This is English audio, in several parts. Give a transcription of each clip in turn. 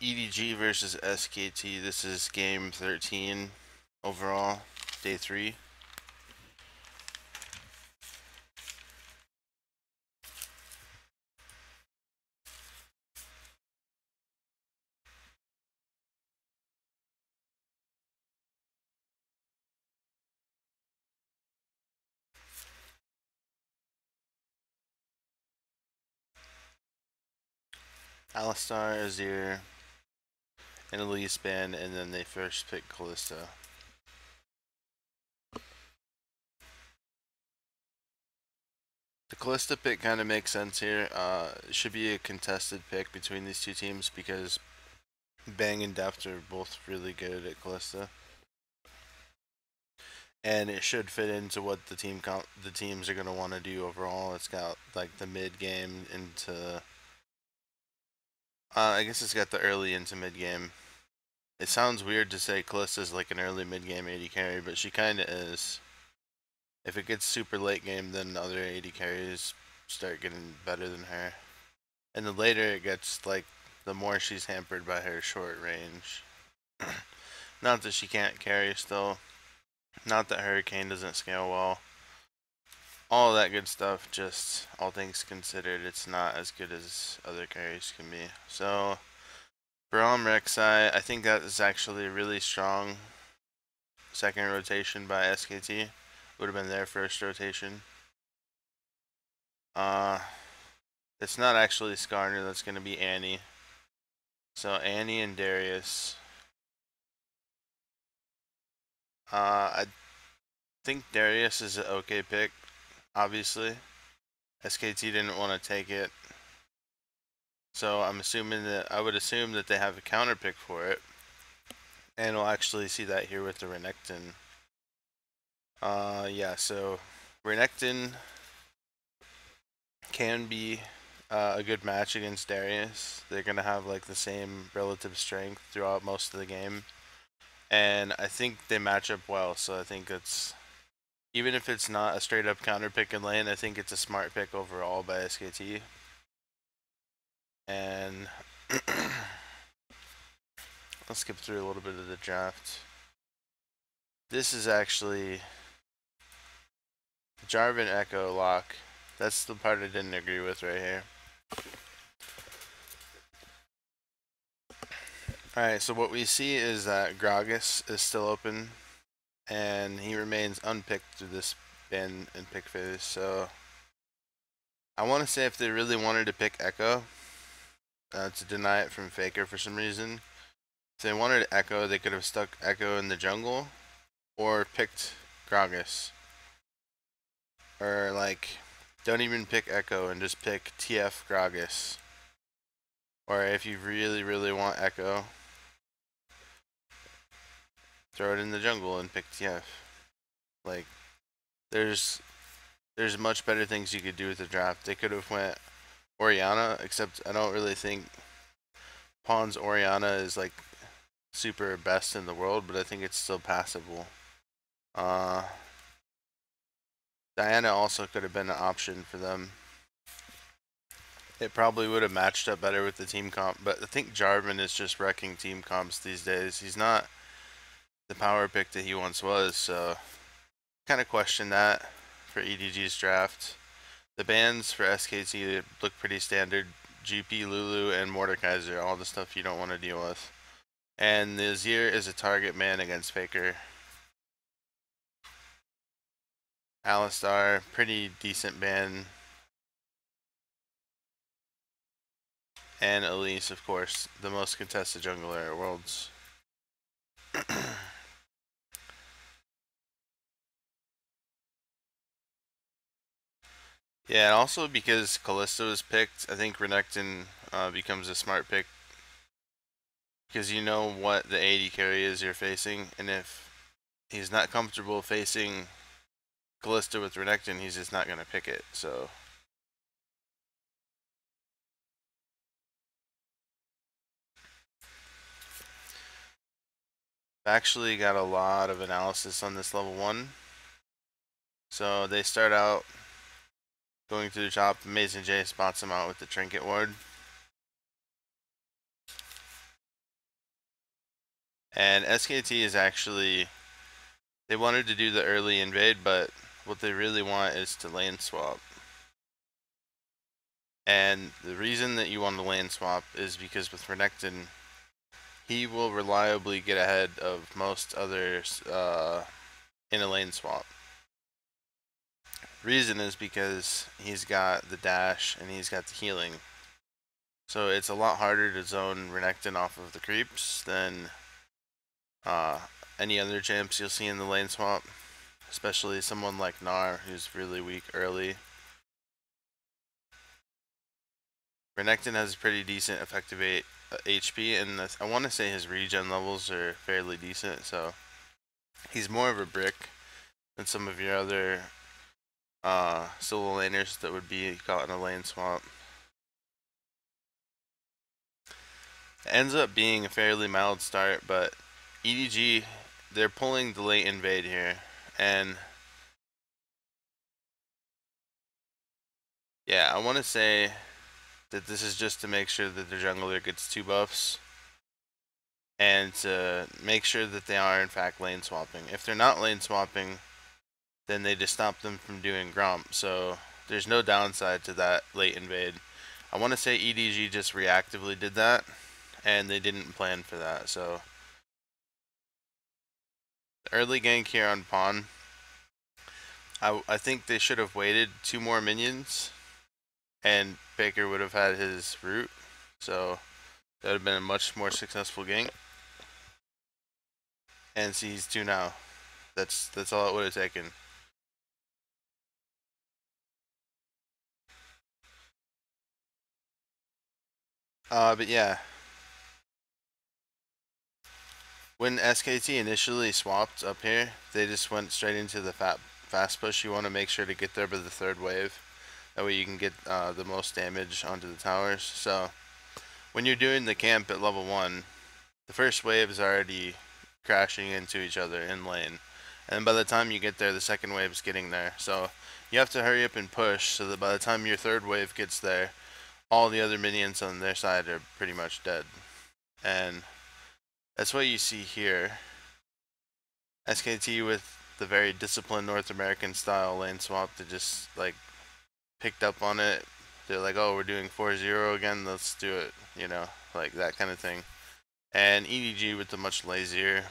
EDG versus SKT. This is game 13 overall, day 3. Alistar, Azir, and Elise ban, and then they first pick Kalista. The Kalista pick kind of makes sense here. It should be a contested pick between these two teams because Bang and Deft are both really good at Kalista. And it should fit into what the teams are gonna want to do overall. It's got like the mid game into I guess it's got the early into mid game. It sounds weird to say Kalista's like an early mid game AD carry, but she kinda is. If it gets super late game, then other AD carries start getting better than her. And the later it gets, like, the more she's hampered by her short range. Not that she can't carry still. Not that Hurricane doesn't scale well. All that good stuff, just all things considered, it's not as good as other carries can be. So, Braum Rek'Sai, I think that is actually a really strong second rotation by SKT. Would have been their first rotation. It's not actually Skarner, that's going to be Annie. So Annie and Darius. I think Darius is an okay pick, obviously. SKT didn't want to take it. So I would assume that they have a counter pick for it. And we'll actually see that here with the Renekton. Yeah, so Renekton can be a good match against Darius. They're going to have like the same relative strength throughout most of the game. And I think they match up well, so I think it's, even if it's not a straight up counter pick in lane, I think it's a smart pick overall by SKT. And let's skip through a little bit of the draft. This is actually the Jarvan Echo lock. That's the part I didn't agree with right here. Alright, so what we see is that Gragas is still open, and he remains unpicked through this ban and pick phase, so I want to say if they really wanted to pick Echo, to deny it from Faker for some reason, if they wanted Echo, they could have stuck Echo in the jungle, or picked Gragas. Or, like, don't even pick Echo and just pick TF Gragas. Or if you really, really want Echo, throw it in the jungle and pick TF. Like, there's much better things you could do with the draft. They could have went Orianna, except I don't really think Pawn's Orianna is like super best in the world, but I think it's still passable. Diana also could have been an option for them. It probably would have matched up better with the team comp, but I think Jarvan is just wrecking team comps these days. He's not the power pick that he once was, so kind of question that for EDG's draft. The bans for SKT look pretty standard. GP, Lulu, and Mordekaiser, all the stuff you don't want to deal with. And the Azir is a target man against Faker. Alistar, pretty decent ban. And Elise, of course, the most contested jungler at Worlds. Yeah, and also because Kalista was picked, I think Renekton becomes a smart pick. Because you know what the AD carry is you're facing, and if he's not comfortable facing Kalista with Renekton, he's just not going to pick it, so. I've actually got a lot of analysis on this level 1. So they start out going through the top. Amazing J spots him out with the Trinket Ward. And SKT is actually, they wanted to do the early invade, but what they really want is to lane swap. And the reason that you want to lane swap is because with Renekton, he will reliably get ahead of most others in a lane swap. Reason is because he's got the dash and he's got the healing. So it's a lot harder to zone Renekton off of the creeps than any other champs you'll see in the lane swap. Especially someone like Gnar, who's really weak early. Renekton has pretty decent effective HP, and I want to say his regen levels are fairly decent, so he's more of a brick than some of your other solo laners that would be caught in a lane swap. It ends up being a fairly mild start, but EDG, they're pulling the late invade here, and yeah, I want to say that this is just to make sure that the jungler gets 2 buffs, and to make sure that they are in fact lane swapping. If they're not lane swapping, then they just stop them from doing Gromp, so there's no downside to that late invade. I want to say EDG just reactively did that, and they didn't plan for that, so early gank here on Pawn, I think they should have waited 2 more minions, and Baker would have had his root, so that would have been a much more successful gank. And see, he's 2 now. That's all it would have taken. But yeah, when SKT initially swapped up here, they just went straight into the fast push. You want to make sure to get there by the 3rd wave. That way you can get the most damage onto the towers. So when you're doing the camp at level 1, the first wave is already crashing into each other in lane. And by the time you get there, the 2nd wave is getting there. So you have to hurry up and push so that by the time your 3rd wave gets there, all the other minions on their side are pretty much dead. And that's what you see here. SKT with the very disciplined North American style lane swap that just like picked up on it. They're like, oh, we're doing 4-0 again, let's do it, you know, like that kind of thing. And EDG with the much lazier,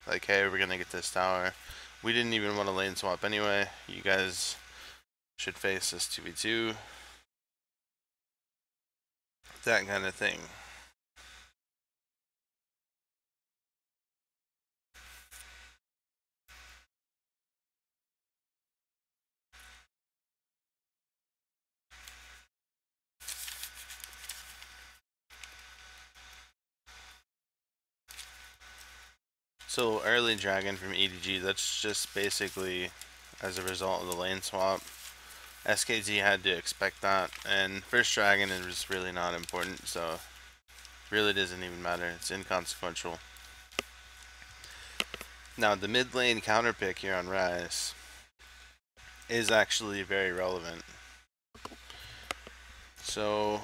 like, hey, we're gonna get this tower. We didn't even want to lane swap anyway. You guys should face this 2v2. That kind of thing. So early dragon from EDG, that's just basically as a result of the lane swap. SKT had to expect that, and first dragon is really not important, so really doesn't even matter. It's inconsequential. Now the mid lane counter pick here on Rise is actually very relevant. So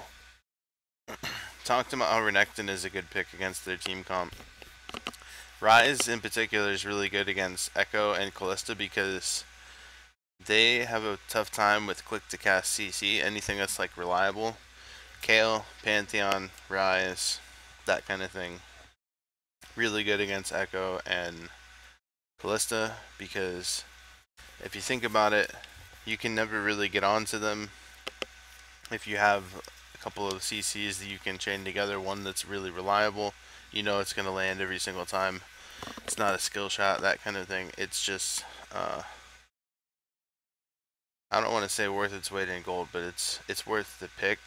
talked about how Renekton is a good pick against their team comp. Rise in particular is really good against Echo and Callista because they have a tough time with click to cast CC, anything that's like reliable. Kayle, Pantheon, Rise, that kind of thing. Really good against Echo and Callista because if you think about it, you can never really get onto them if you have a couple of CCs that you can chain together, one that's really reliable, you know it's going to land every single time. It's not a skill shot, that kind of thing. It's just, I don't want to say worth its weight in gold, but it's worth the pick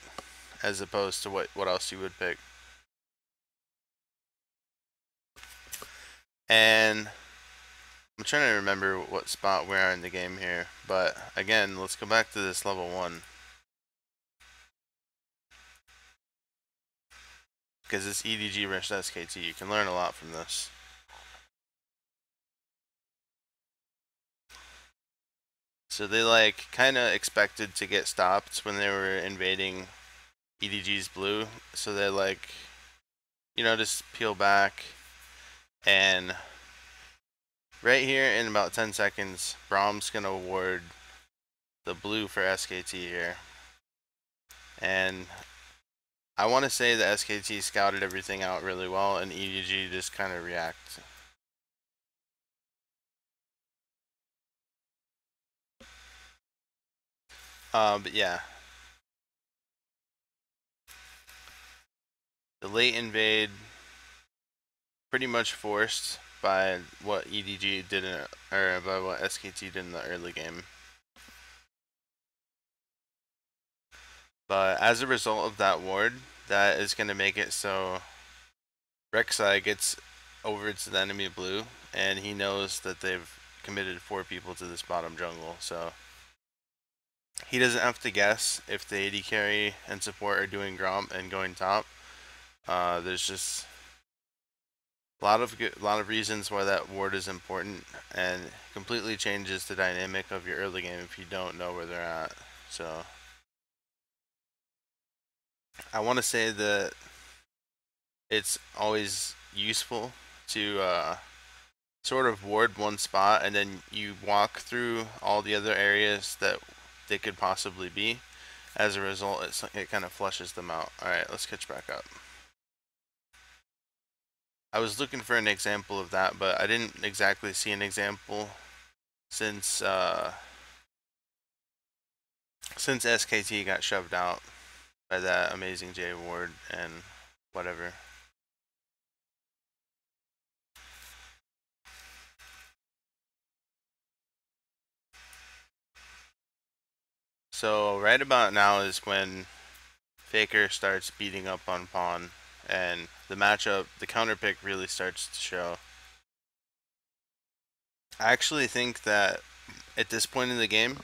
as opposed to what else you would pick. And I'm trying to remember what spot we are in the game here, but again, let's go back to this level 1. Because it's EDG versus SKT, you can learn a lot from this. So they like kind of expected to get stopped when they were invading EDG's blue. So they're like, you know, just peel back. And right here in about 10 seconds, Brahm's going to award the blue for SKT here. And I want to say that SKT scouted everything out really well, and EDG just kind of react. But yeah. The late invade, pretty much forced by what EDG did or by what SKT did in the early game. But as a result of that ward, that is going to make it so Rek'Sai gets over to the enemy blue, and he knows that they've committed 4 people to this bottom jungle, so he doesn't have to guess if the AD carry and support are doing Gromp and going top. There's just a lot of reasons why that ward is important, and completely changes the dynamic of your early game if you don't know where they're at. So I want to say that it's always useful to sort of ward one spot, and then you walk through all the other areas that they could possibly be. As a result, it kind of flushes them out. Alright, let's catch back up. I was looking for an example of that, but I didn't exactly see an example since SKT got shoved out by that Amazing J ward and whatever. So right about now is when Faker starts beating up on Pawn, and the matchup, the counter pick really starts to show. I actually think that at this point in the game,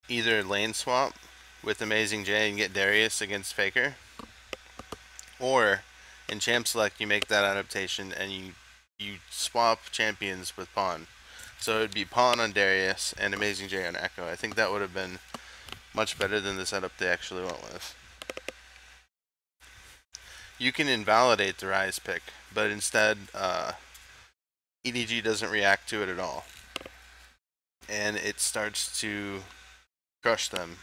either lane swap with Amazing J and get Darius against Faker, or in Champ Select you make that adaptation and you swap champions with Pawn. So it would be Pawn on Darius and Amazing J on Echo. I think that would have been much better than the setup they actually went with. You can invalidate the Rise pick, but instead EDG doesn't react to it at all, and it starts to crush them.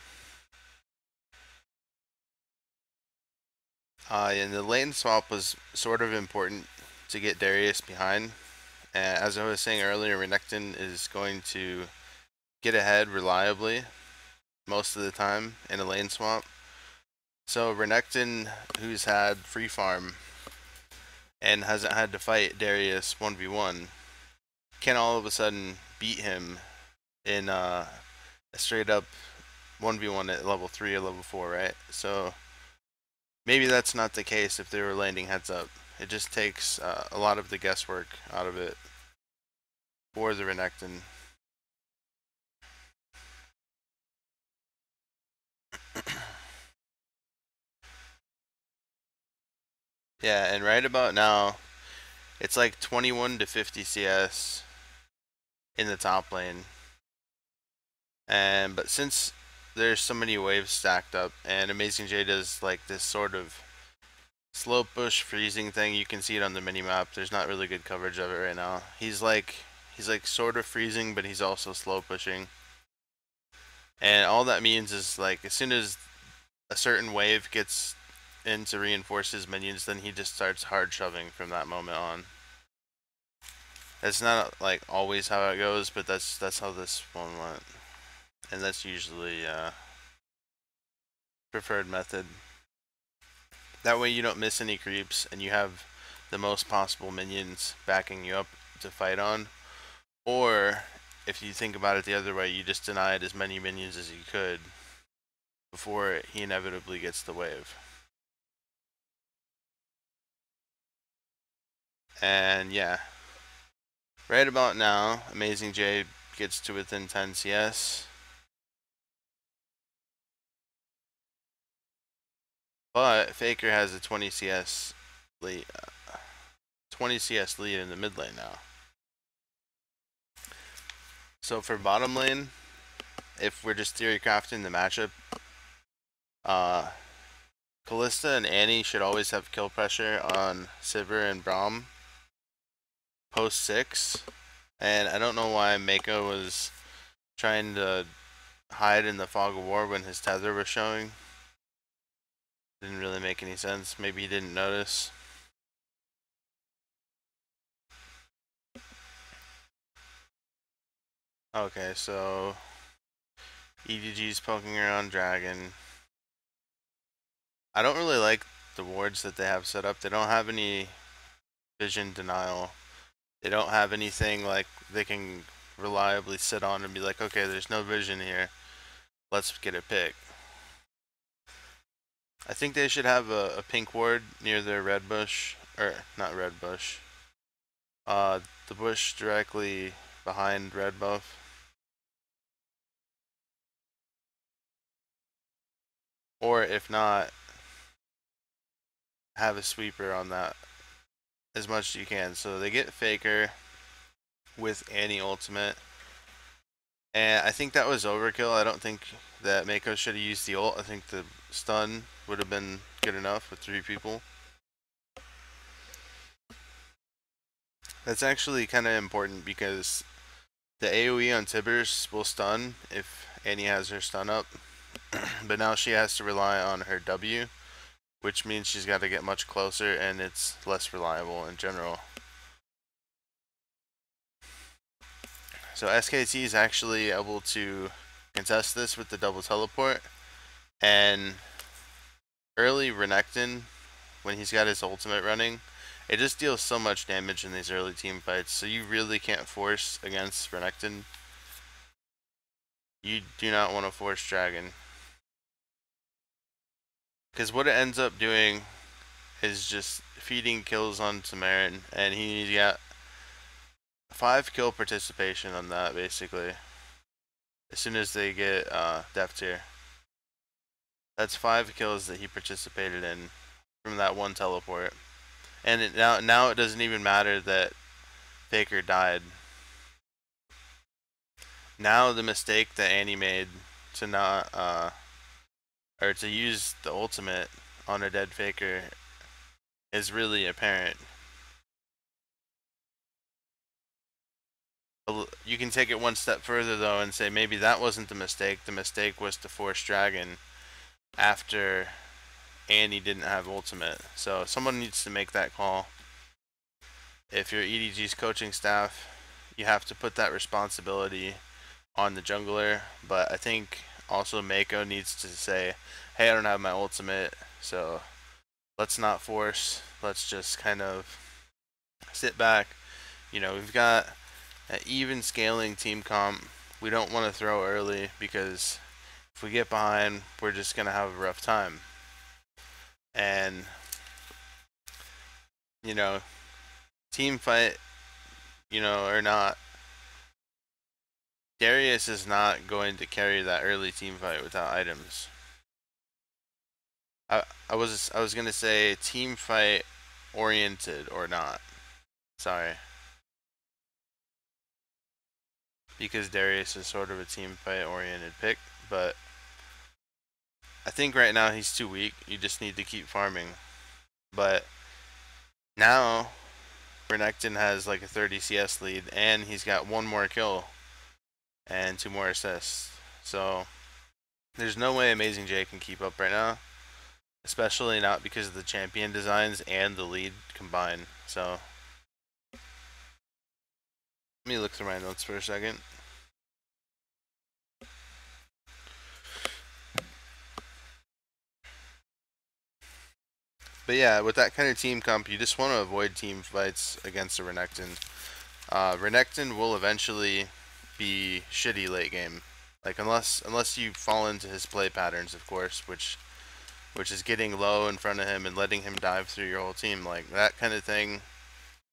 And the lane swap was sort of important to get Darius behind. As I was saying earlier, Renekton is going to get ahead reliably most of the time in a lane swap. So Renekton, who's had free farm and hasn't had to fight Darius 1v1, can all of a sudden beat him in a straight up 1v1 at level 3 or level 4, right? So maybe that's not the case if they were landing heads up. It just takes a lot of the guesswork out of it for the Renekton. Yeah, and right about now, it's like 21 to 50 CS in the top lane. But since there's so many waves stacked up, and Amazing J does like this sort of slow push freezing thing, you can see it on the minimap. There's not really good coverage of it right now. He's like sort of freezing, but he's also slow pushing. And all that means is like as soon as a certain wave gets in to reinforce his minions, then he just starts hard shoving from that moment on. That's not like always how it goes, but that's how this one went, and that's usually preferred method. That way you don't miss any creeps, and you have the most possible minions backing you up to fight on. Or if you think about it the other way, you just denied as many minions as you could before he inevitably gets the wave. And yeah, right about now, Amazing J gets to within 10 CS. But Faker has a 20 CS lead, 20 CS lead in the mid lane now. So for bottom lane, if we're just theory crafting the matchup, Callista and Annie should always have kill pressure on Sivir and Braum post 6. And I don't know why Mako was trying to hide in the fog of war when his tether was showing. Didn't really make any sense. Maybe he didn't notice. Okay, so EDG's poking around Dragon. I don't really like the wards that they have set up. They don't have any vision denial. They don't have anything like they can reliably sit on and be like, okay, there's no vision here. Let's get a pick. I think they should have a pink ward near their red bush. Or, not red bush. The bush directly behind red buff. Or if not, have a sweeper on that as much as you can. So they get Faker with Annie ultimate. And I think that was overkill. I don't think that Mako should have used the ult. I think the stun would have been good enough with 3 people. That's actually kind of important because the AoE on Tibbers will stun if Annie has her stun up. But now she has to rely on her W, which means she's got to get much closer and it's less reliable in general. So SKT is actually able to contest this with the double teleport, and early Renekton, when he's got his ultimate running, it just deals so much damage in these early team fights, so you really can't force against Renekton. You do not want to force Dragon. Because what it ends up doing is just feeding kills on Samarin, and he got 5 kill participation on that, basically. As soon as they get Death Tier. That's 5 kills that he participated in from that one teleport. And now it doesn't even matter that Faker died. Now the mistake that Annie made to not or to use the ultimate on a dead Faker is really apparent. You can take it one step further though and say maybe that wasn't the mistake. The mistake was to force Dragon after Annie didn't have ultimate. So someone needs to make that call. If you're EDG's coaching staff, you have to put that responsibility on the jungler. But I think also Mako needs to say, hey, I don't have my ultimate, so let's not force. Let's just kind of sit back. You know, we've got an even scaling team comp. We don't want to throw early because if we get behind, we're just going to have a rough time. And, you know, team fight, you know, or not, Darius is not going to carry that early team fight without items. I was gonna say team fight oriented or not. Sorry. Because Darius is sort of a team fight oriented pick, but I think right now he's too weak. You just need to keep farming. But now Renekton has like a 30 CS lead and he's got 1 more kill and 2 more assists. So there's no way Amazing J can keep up right now. Especially not because of the champion designs and the lead combined. So let me look through my notes for a second. But yeah, with that kind of team comp, you just want to avoid team fights against a Renekton. Renekton will eventually be shitty late game. Like unless you fall into his play patterns, of course, which is getting low in front of him and letting him dive through your whole team. Like that kind of thing,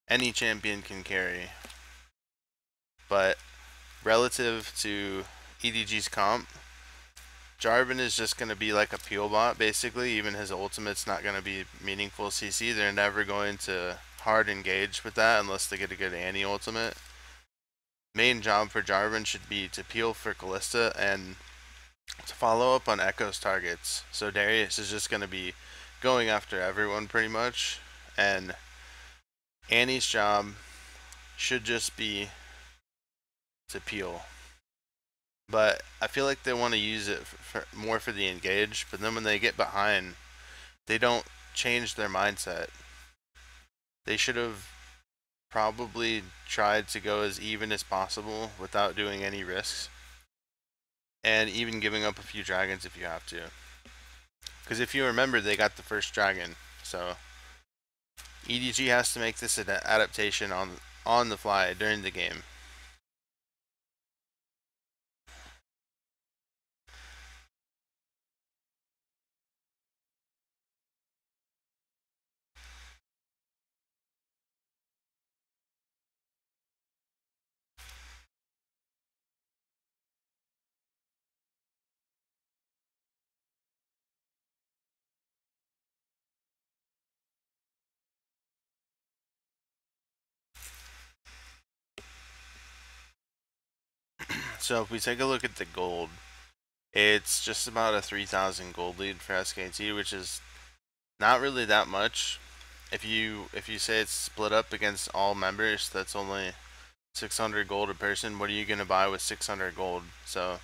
any champion can carry. But relative to EDG's comp, Jarvan is just going to be like a peel bot, basically. Even his ultimate's not going to be meaningful CC. They're never going to hard engage with that unless they get a good Annie ultimate. Main job for Jarvan should be to peel for Callista and to follow up on Echo's targets. So Darius is just going to be going after everyone pretty much, and Annie's job should just be to peel. But I feel like they want to use it more for the engage, but then when they get behind, they don't change their mindset. They should have probably tried to go as even as possible without doing any risks, and even giving up a few dragons if you have to. Because if you remember, they got the first dragon, so EDG has to make this an adaptation on the fly during the game. So if we take a look at the gold, it's just about a 3,000 gold lead for SKT, which is not really that much. If you say it's split up against all members, that's only 600 gold a person. What are you gonna buy with 600 gold? So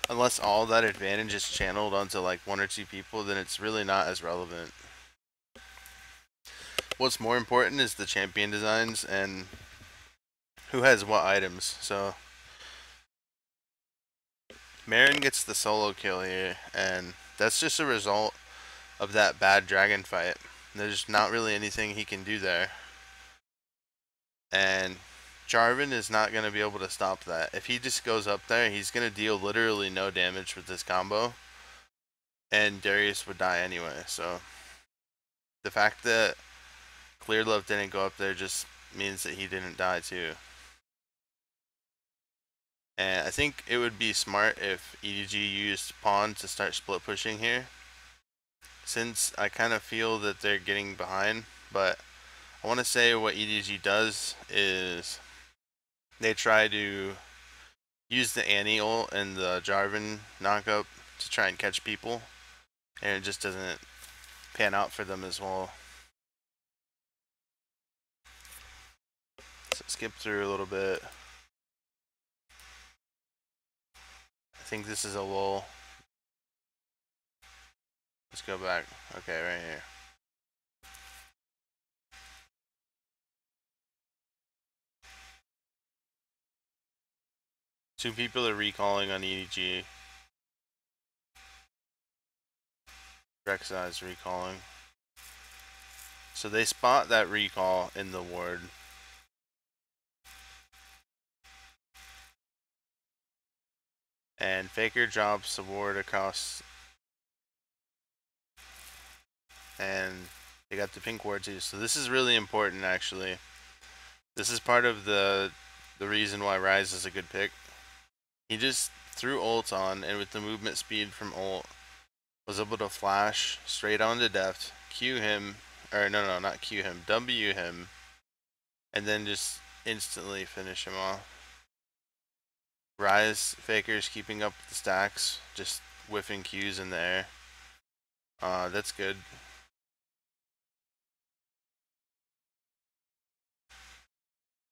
unless all that advantage is channeled onto like 1 or 2 people, then it's really not as relevant. What's more important is the champion designs and who has what items. So Marin gets the solo kill here, and that's just a result of that bad dragon fight. There's not really anything he can do there. And Jarvan is not going to be able to stop that. If he just goes up there, he's going to deal literally no damage with this combo. And Darius would die anyway. So the fact that Clearlove didn't go up there just means that he didn't die too. And I think it would be smart if EDG used Pawn to start split pushing here, since I kind of feel that they're getting behind. But I want to say what EDG does is they try to use the Annie ult and the Jarvan knockup to try and catch people, and it just doesn't pan out for them as well. So skip through a little bit. I think this is a lull. Let's go back. Okay, right here. Two people are recalling on EDG. Rek'Sai is recalling. So they spot that recall in the ward. And Faker drops the ward across. And they got the pink ward too. So this is really important actually. This is part of the reason why Ryze is a good pick. He just threw ult on, and with the movement speed from ult, was able to flash straight onto depth, Q him, or no, not Q him, W him, and then just instantly finish him off. Ryze Faker's keeping up with the stacks, just whiffing Qs in the air. That's good.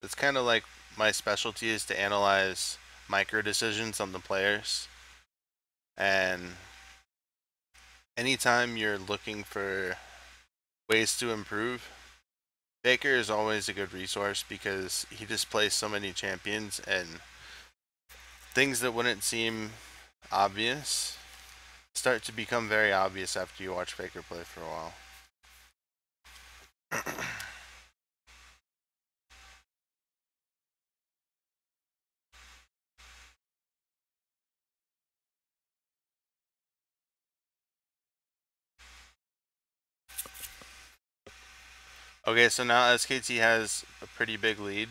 It's kind of like my specialty is to analyze micro decisions on the players. And anytime you're looking for ways to improve, Faker is always a good resource because he just plays so many champions, and things that wouldn't seem obvious start to become very obvious after you watch Faker play for a while. Okay, so now SKT has a pretty big lead.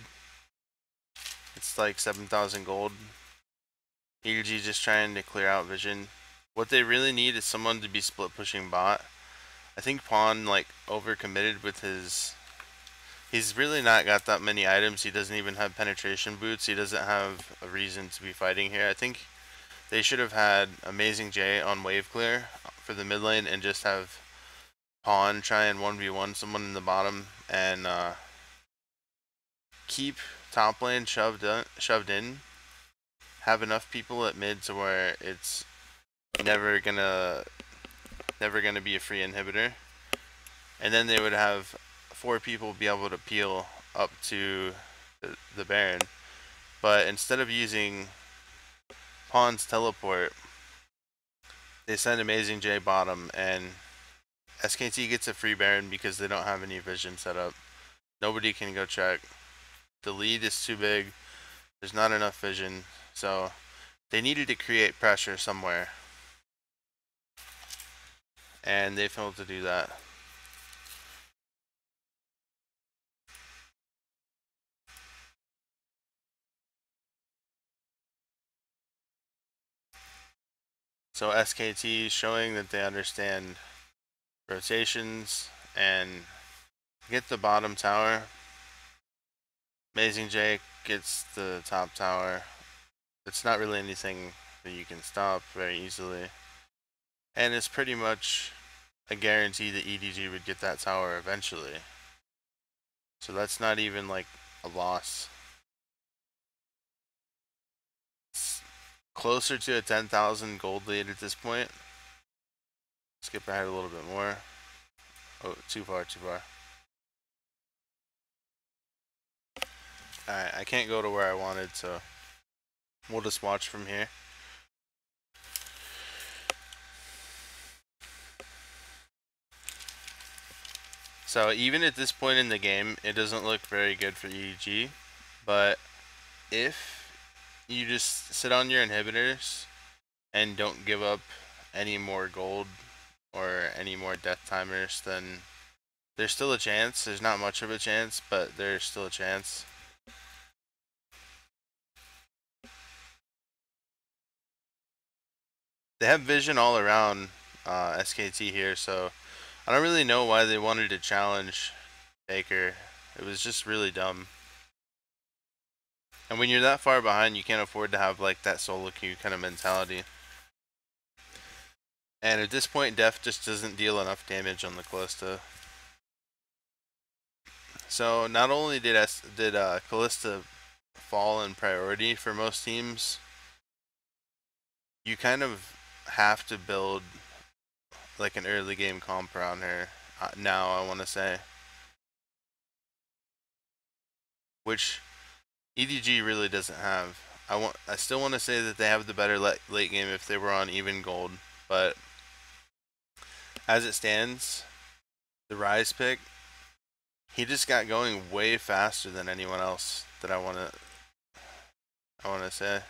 It's like 7,000 gold. EG just trying to clear out vision. What they really need is someone to be split pushing bot. I think Pawn like overcommitted with his. He's really not got that many items. He doesn't even have penetration boots. He doesn't have a reason to be fighting here. I think they should have had Amazing J on wave clear for the mid lane and just have Pawn try and 1v1 someone in the bottom and keep top lane shoved in. Have enough people at mid to where it's never gonna be a free inhibitor, and then they would have 4 people be able to peel up to the Baron. But instead of using Pawn's teleport, they send Amazing J bottom, and SKT gets a free Baron because they don't have any vision set up. Nobody can go check. The lead is too big. There's not enough vision, so they needed to create pressure somewhere, and they failed to do that. So SKT showing that they understand rotations and get the bottom tower. Amazing Jake gets the top tower. It's not really anything that you can stop very easily, and it's pretty much a guarantee that EDG would get that tower eventually. So that's not even like a loss. It's closer to a 10,000 gold lead at this point. Skip ahead a little bit more. Oh, too far. Alright, I can't go to where I wanted, so we'll just watch from here. So even at this point in the game, it doesn't look very good for EDG, but if you just sit on your inhibitors and don't give up any more gold or any more death timers, then there's still a chance. There's not much of a chance, but there's still a chance. They have vision all around SKT here, so I don't really know why they wanted to challenge Baker. It was just really dumb. And when you're that far behind, you can't afford to have like that solo queue kind of mentality. And at this point, Def just doesn't deal enough damage on the Callista. So not only did Callista fall in priority for most teams, you kind of have to build like an early game comp around her now, I want to say, which EDG really doesn't have. I still want to say that they have the better late game if they were on even gold, but as it stands, the Rise pick, he just got going way faster than anyone else that I want to say.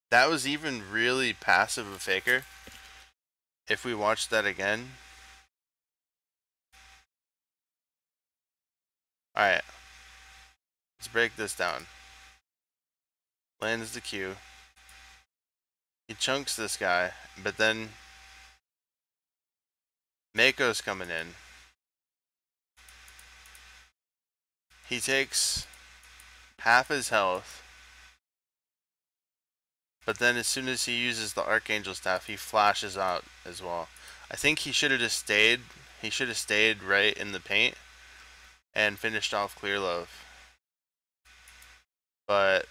That was even really passive of Faker. If we watch that again. Alright. Let's break this down. Lands the Q. He chunks this guy, but then Mako's coming in. He takes half his health, but then as soon as he uses the Archangel Staff, he flashes out as well. I think he should have just stayed. He should have stayed right in the paint and finished off Clear Love. But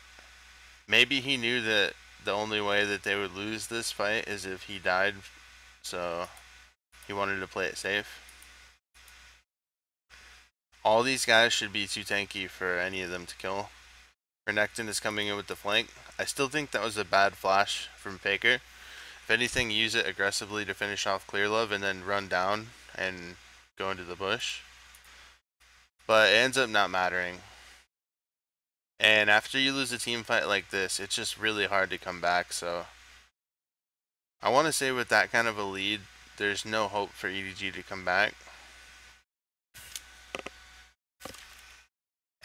maybe he knew that the only way that they would lose this fight is if he died, so he wanted to play it safe. All these guys should be too tanky for any of them to kill. Renekton is coming in with the flank. I still think that was a bad flash from Faker. If anything, use it aggressively to finish off Clear Love and then run down and go into the bush. But it ends up not mattering. And after you lose a team fight like this, it's just really hard to come back. So I want to say with that kind of a lead, there's no hope for EDG to come back.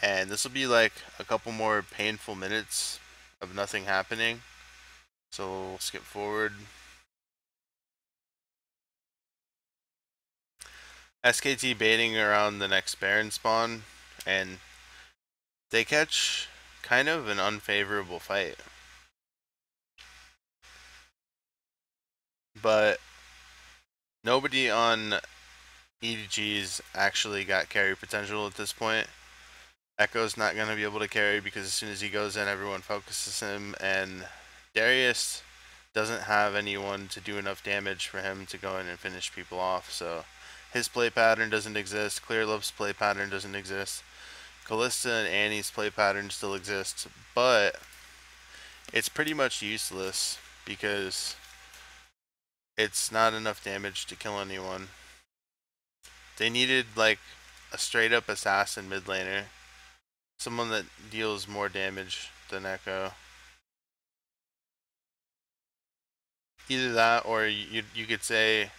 And this will be like a couple more painful minutes of nothing happening. So we'll skip forward. SKT baiting around the next Baron spawn, and they catch kind of an unfavorable fight. but nobody on EDG's actually got carry potential at this point. Echo's not going to be able to carry because as soon as he goes in, everyone focuses him, and Darius doesn't have anyone to do enough damage for him to go in and finish people off, so his play pattern doesn't exist. Clearlove's play pattern doesn't exist. Callista and Annie's play pattern still exists, but it's pretty much useless because it's not enough damage to kill anyone. They needed like a straight up assassin mid laner. Someone that deals more damage than Echo. Either that or you could say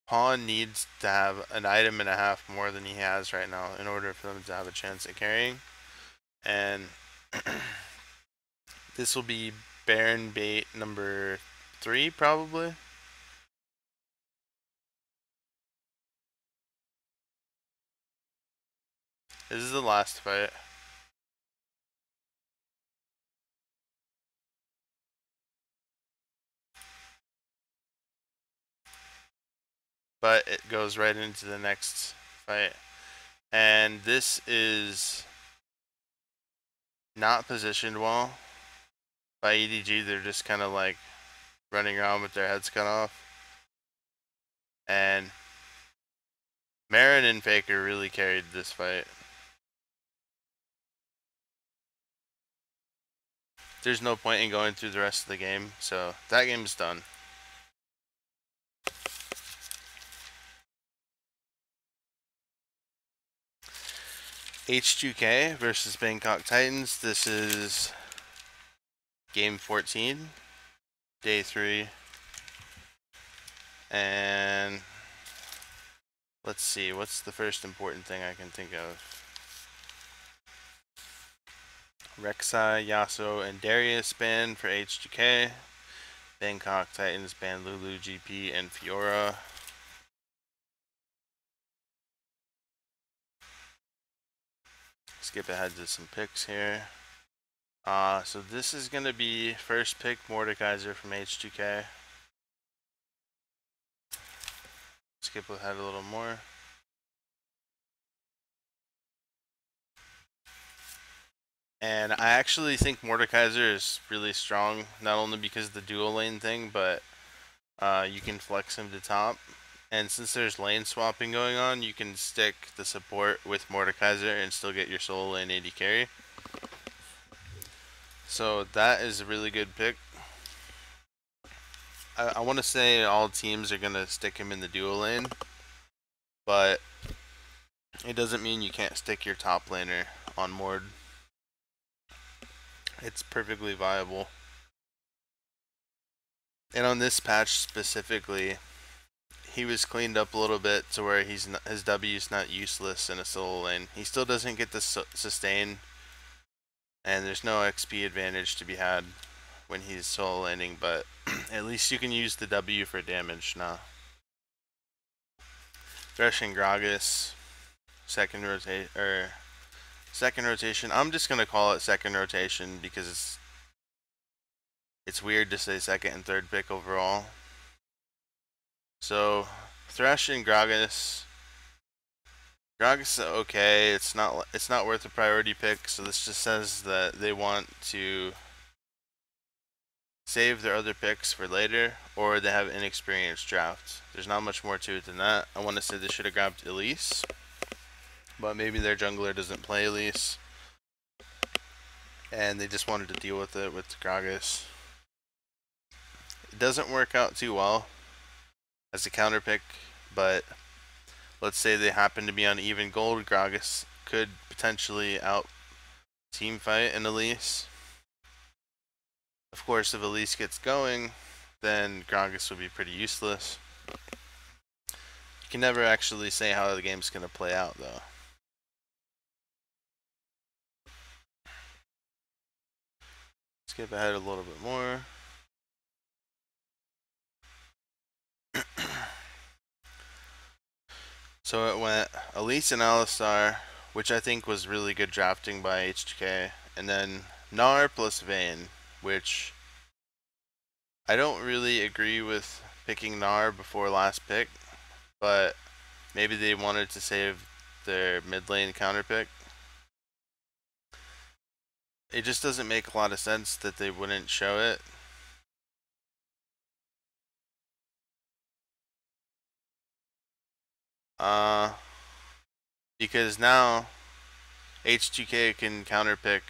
Pawn needs to have an item and a half more than he has right now in order for them to have a chance at carrying. And this will be Baron bait number 3 probably. This is the last fight. But it goes right into the next fight. And this is not positioned well by EDG. They're just kind of like running around with their heads cut off. And Marin and Faker really carried this fight. There's no point in going through the rest of the game, so that game's done. H2K versus Bangkok Titans. This is game 14, day 3. And let's see, what's the first important thing I can think of? Rek'Sai, Yasuo, and Darius ban for H2K. Bangkok Titans ban Lulu, GP, and Fiora. Skip ahead to some picks here. So this is going to be first pick Mordekaiser from H2K. Skip ahead a little more. And I actually think Mordekaiser is really strong, not only because of the dual lane thing, but you can flex him to top. And since there's lane swapping going on, you can stick the support with Mordekaiser and still get your solo lane AD carry. So that is a really good pick. I want to say all teams are going to stick him in the dual lane, but it doesn't mean you can't stick your top laner on Mord. It's perfectly viable. And on this patch specifically, he was cleaned up a little bit to where his W is not useless in a solo lane. He still doesn't get the sustain, and there's no XP advantage to be had when he's solo laning, but at least you can use the W for damage now. Threshing Gragas, second rotation. I'm just gonna call it second rotation because it's weird to say second and third pick overall. So Thresh and Gragas. Gragas, okay, it's not worth a priority pick. So this just says that they want to save their other picks for later, or they have inexperienced drafts. There's not much more to it than that. I want to say they should have grabbed Elise, but maybe their jungler doesn't play Elise, and they just wanted to deal with it with Gragas. It doesn't work out too well as a counter pick, but let's say they happen to be on even gold. Gragas could potentially out team fight an Elise. Of course, if Elise gets going, then Gragas would be pretty useless. You can never actually say how the game's going to play out, though. Skip ahead a little bit more. So it went Elise and Alistar, which I think was really good drafting by H2K, and then Gnar plus Vayne, which I don't really agree with picking Gnar before last pick, but maybe they wanted to save their mid lane counter pick. It just doesn't make a lot of sense that they wouldn't show it. Because now H2K can counterpick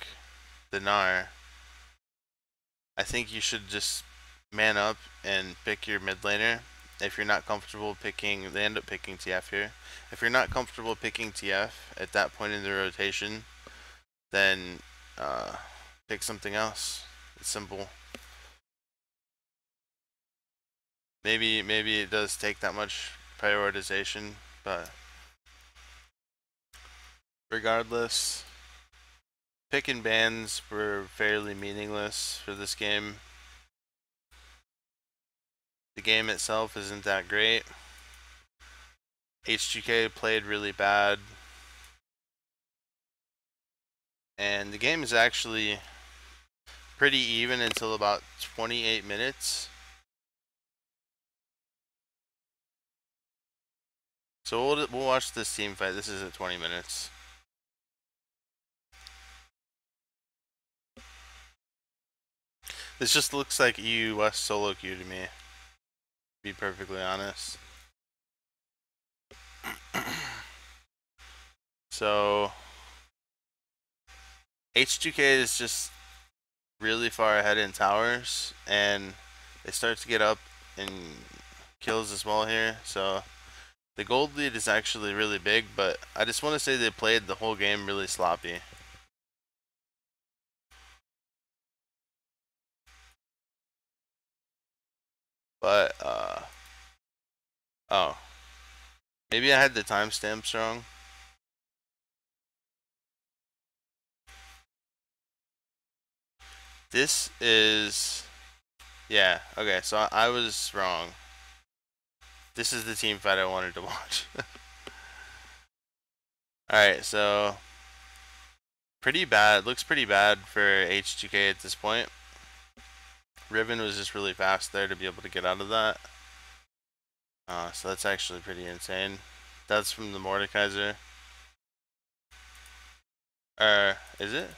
the Gnar. I think you should just man up and pick your mid laner. If you're not comfortable picking, they end up picking TF here. If you're not comfortable picking TF at that point in the rotation, then pick something else. It's simple. Maybe it does take that much prioritization, but regardless, pick and bans were fairly meaningless for this game. The game itself isn't that great. H2K played really bad. And the game is actually pretty even until about 28 minutes. So we'll watch this team fight. This is at 20 minutes. This just looks like EU West solo queue to me, to be perfectly honest. So H2K is just really far ahead in towers, and they start to get up in kills as well here. So the gold lead is actually really big, but I just want to say they played the whole game really sloppy. But oh, maybe I had the timestamps wrong. This is, yeah, okay, so I was wrong. This is the team fight I wanted to watch. Alright, so pretty bad. Looks pretty bad for H2K at this point. Riven was just really fast there to be able to get out of that. So that's actually pretty insane. That's from the Mordekaiser. Is it?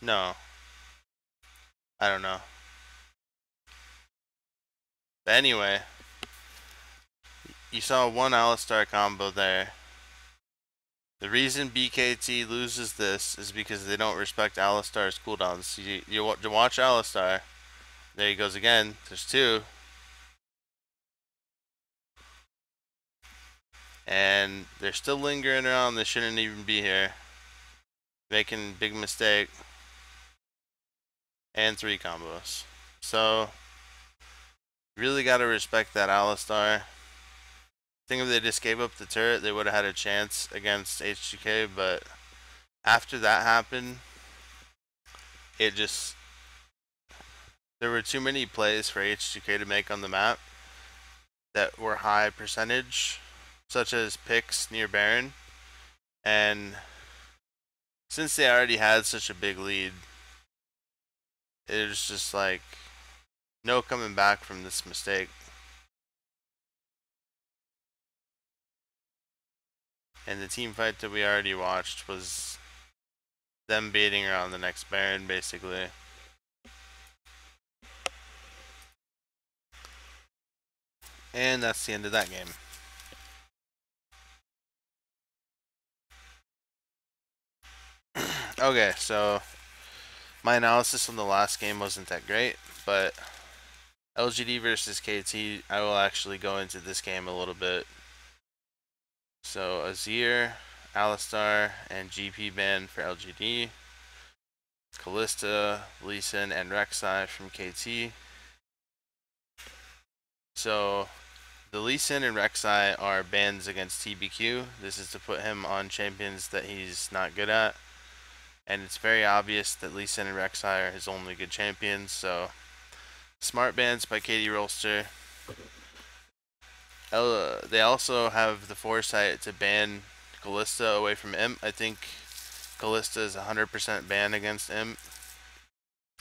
No. I don't know. But anyway, you saw one Alistar combo there. The reason BKT loses this is because they don't respect Alistar's cooldowns. You watch Alistar. There he goes again. There's two. And they're still lingering around. They shouldn't even be here. Making big mistake. And 3 combos. So, really got to respect that Alistar. I think if they just gave up the turret, they would have had a chance against H2K, but after that happened, it just, there were too many plays for H2K to make on the map that were high percentage, such as picks near Baron, and since they already had such a big lead, it was just like no coming back from this mistake. And the team fight that we already watched was them baiting around the next Baron, basically. And that's the end of that game. Okay, so my analysis on the last game wasn't that great, but LGD versus KT, I will actually go into this game a little bit. So Azir, Alistar, and GP ban for LGD. Kalista, Lee Sin, and Rek'Sai from KT. So the Lee Sin and Rek'Sai are bans against TBQ. This is to put him on champions that he's not good at. And it's very obvious that Lee Sin and Rek'Sai are his only good champions, so smart bans by Katie Rolster. They also have the foresight to ban Kalista away from Imp. I think Kalista is 100% ban against Imp.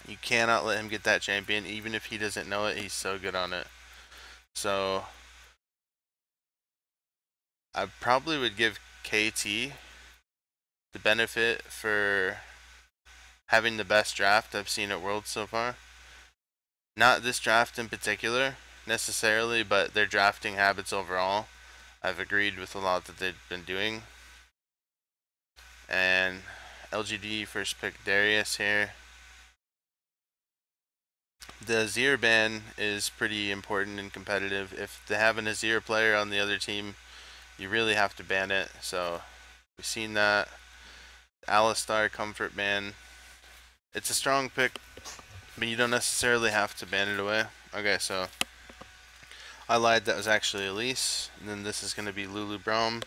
You cannot let him get that champion, even if he doesn't know it. He's so good on it. So I probably would give KT the benefit for having the best draft I've seen at Worlds so far. Not this draft in particular, necessarily, but their drafting habits overall. I've agreed with a lot that they've been doing. And LGD first pick Darius here. The Azir ban is pretty important and competitive. If they have an Azir player on the other team, you really have to ban it. So we've seen that. Alistar comfort ban. It's a strong pick, but you don't necessarily have to ban it away. Okay, so I lied. That was actually Elise. And then this is going to be Lulu Braum.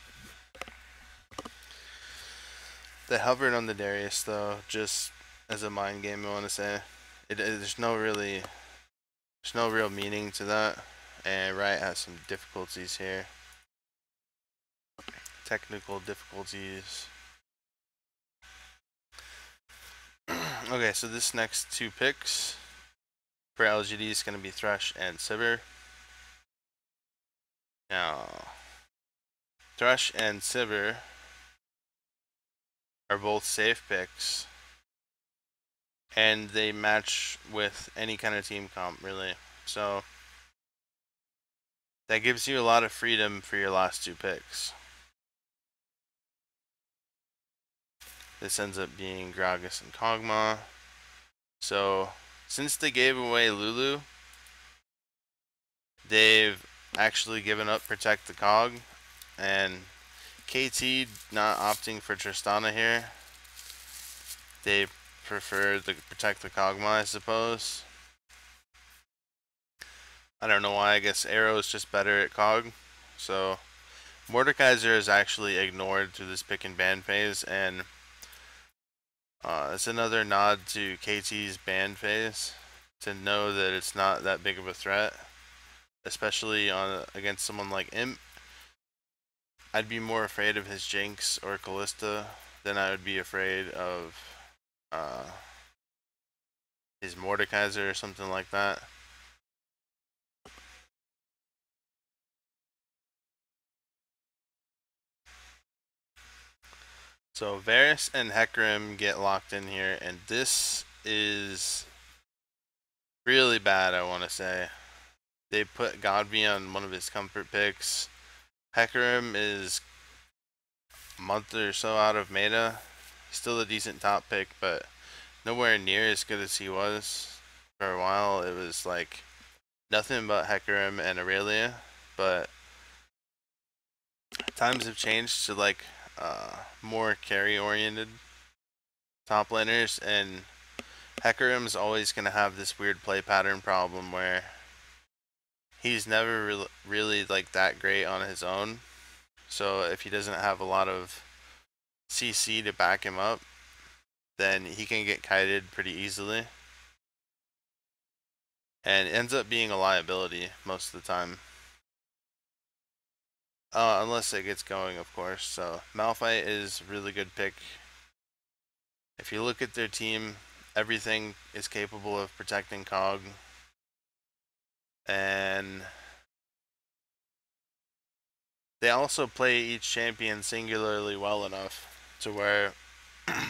They hovered on the Darius though, just as a mind game. I want to say, there's no real meaning to that. And Riot has some difficulties here. Technical difficulties. Okay, so this next two picks for LGD is going to be Thresh and Sivir. Now, Thresh and Sivir are both safe picks, and they match with any kind of team comp, really. So that gives you a lot of freedom for your last two picks. This ends up being Gragas and Kog'Maw. So since they gave away Lulu, they've actually given up Protect the Cog, and KT not opting for Tristana here. They prefer the Protect the Kog'Maw, I suppose. I don't know why. I guess Arrow is just better at Cog. So Mordekaiser is actually ignored through this pick and ban phase, and it's another nod to KT's ban phase to know that it's not that big of a threat, especially against someone like Imp. I'd be more afraid of his Jinx or Callista than I would be afraid of his Mordekaiser or something like that. So Varus and Hecarim get locked in here, and this is really bad, I want to say. They put Godby on one of his comfort picks. Hecarim is a month or so out of meta. Still a decent top pick, but nowhere near as good as he was. For a while, it was like nothing but Hecarim and Aurelia, but times have changed to like more carry-oriented top laners, and Hecarim's always going to have this weird play pattern problem where he's never really like that great on his own. So if he doesn't have a lot of CC to back him up, then he can get kited pretty easily. And it ends up being a liability most of the time. Unless it gets going, of course. So Malphite is a really good pick. If you look at their team, everything is capable of protecting Cog. And they also play each champion singularly well enough to where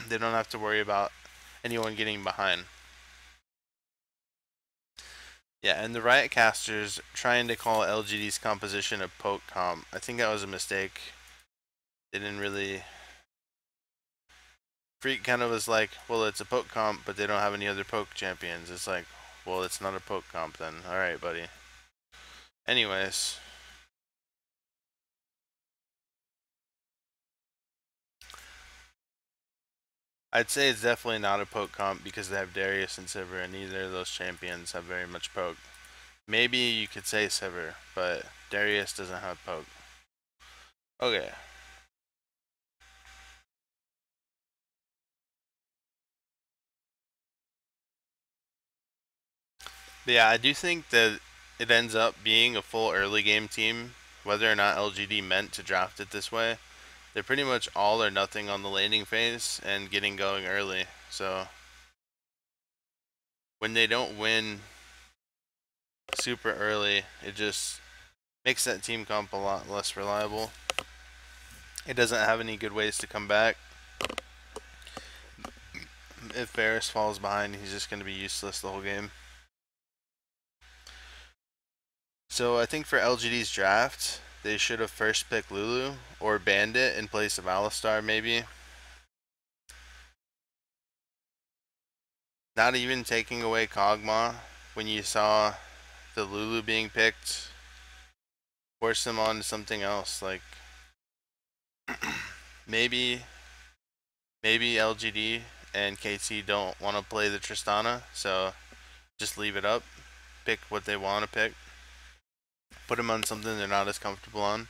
they don't have to worry about anyone getting behind. Yeah, and the Riot casters trying to call LGD's composition a poke comp, I think that was a mistake. They didn't really... Freak kind of was like, well, it's a poke comp, but they don't have any other poke champions. It's like, well, it's not a poke comp then. Alright, buddy. Anyways. I'd say it's definitely not a poke comp because they have Darius and Sivir, and neither of those champions have very much poke. Maybe you could say Sivir, but Darius doesn't have poke. Okay. But yeah, I do think that it ends up being a full early game team, whether or not LGD meant to draft it this way. They're pretty much all or nothing on the laning phase and getting going early. So when they don't win super early, it just makes that team comp a lot less reliable. It doesn't have any good ways to come back. If Varus falls behind, he's just going to be useless the whole game. So I think for LGD's draft, they should have first picked Lulu or Bandit in place of Alistar, maybe. Not even taking away Kog'Maw when you saw the Lulu being picked. Force them on to something else, like maybe LGD and KT don't want to play the Tristana, so just leave it up. Pick what they want to pick. Put them on something they're not as comfortable on.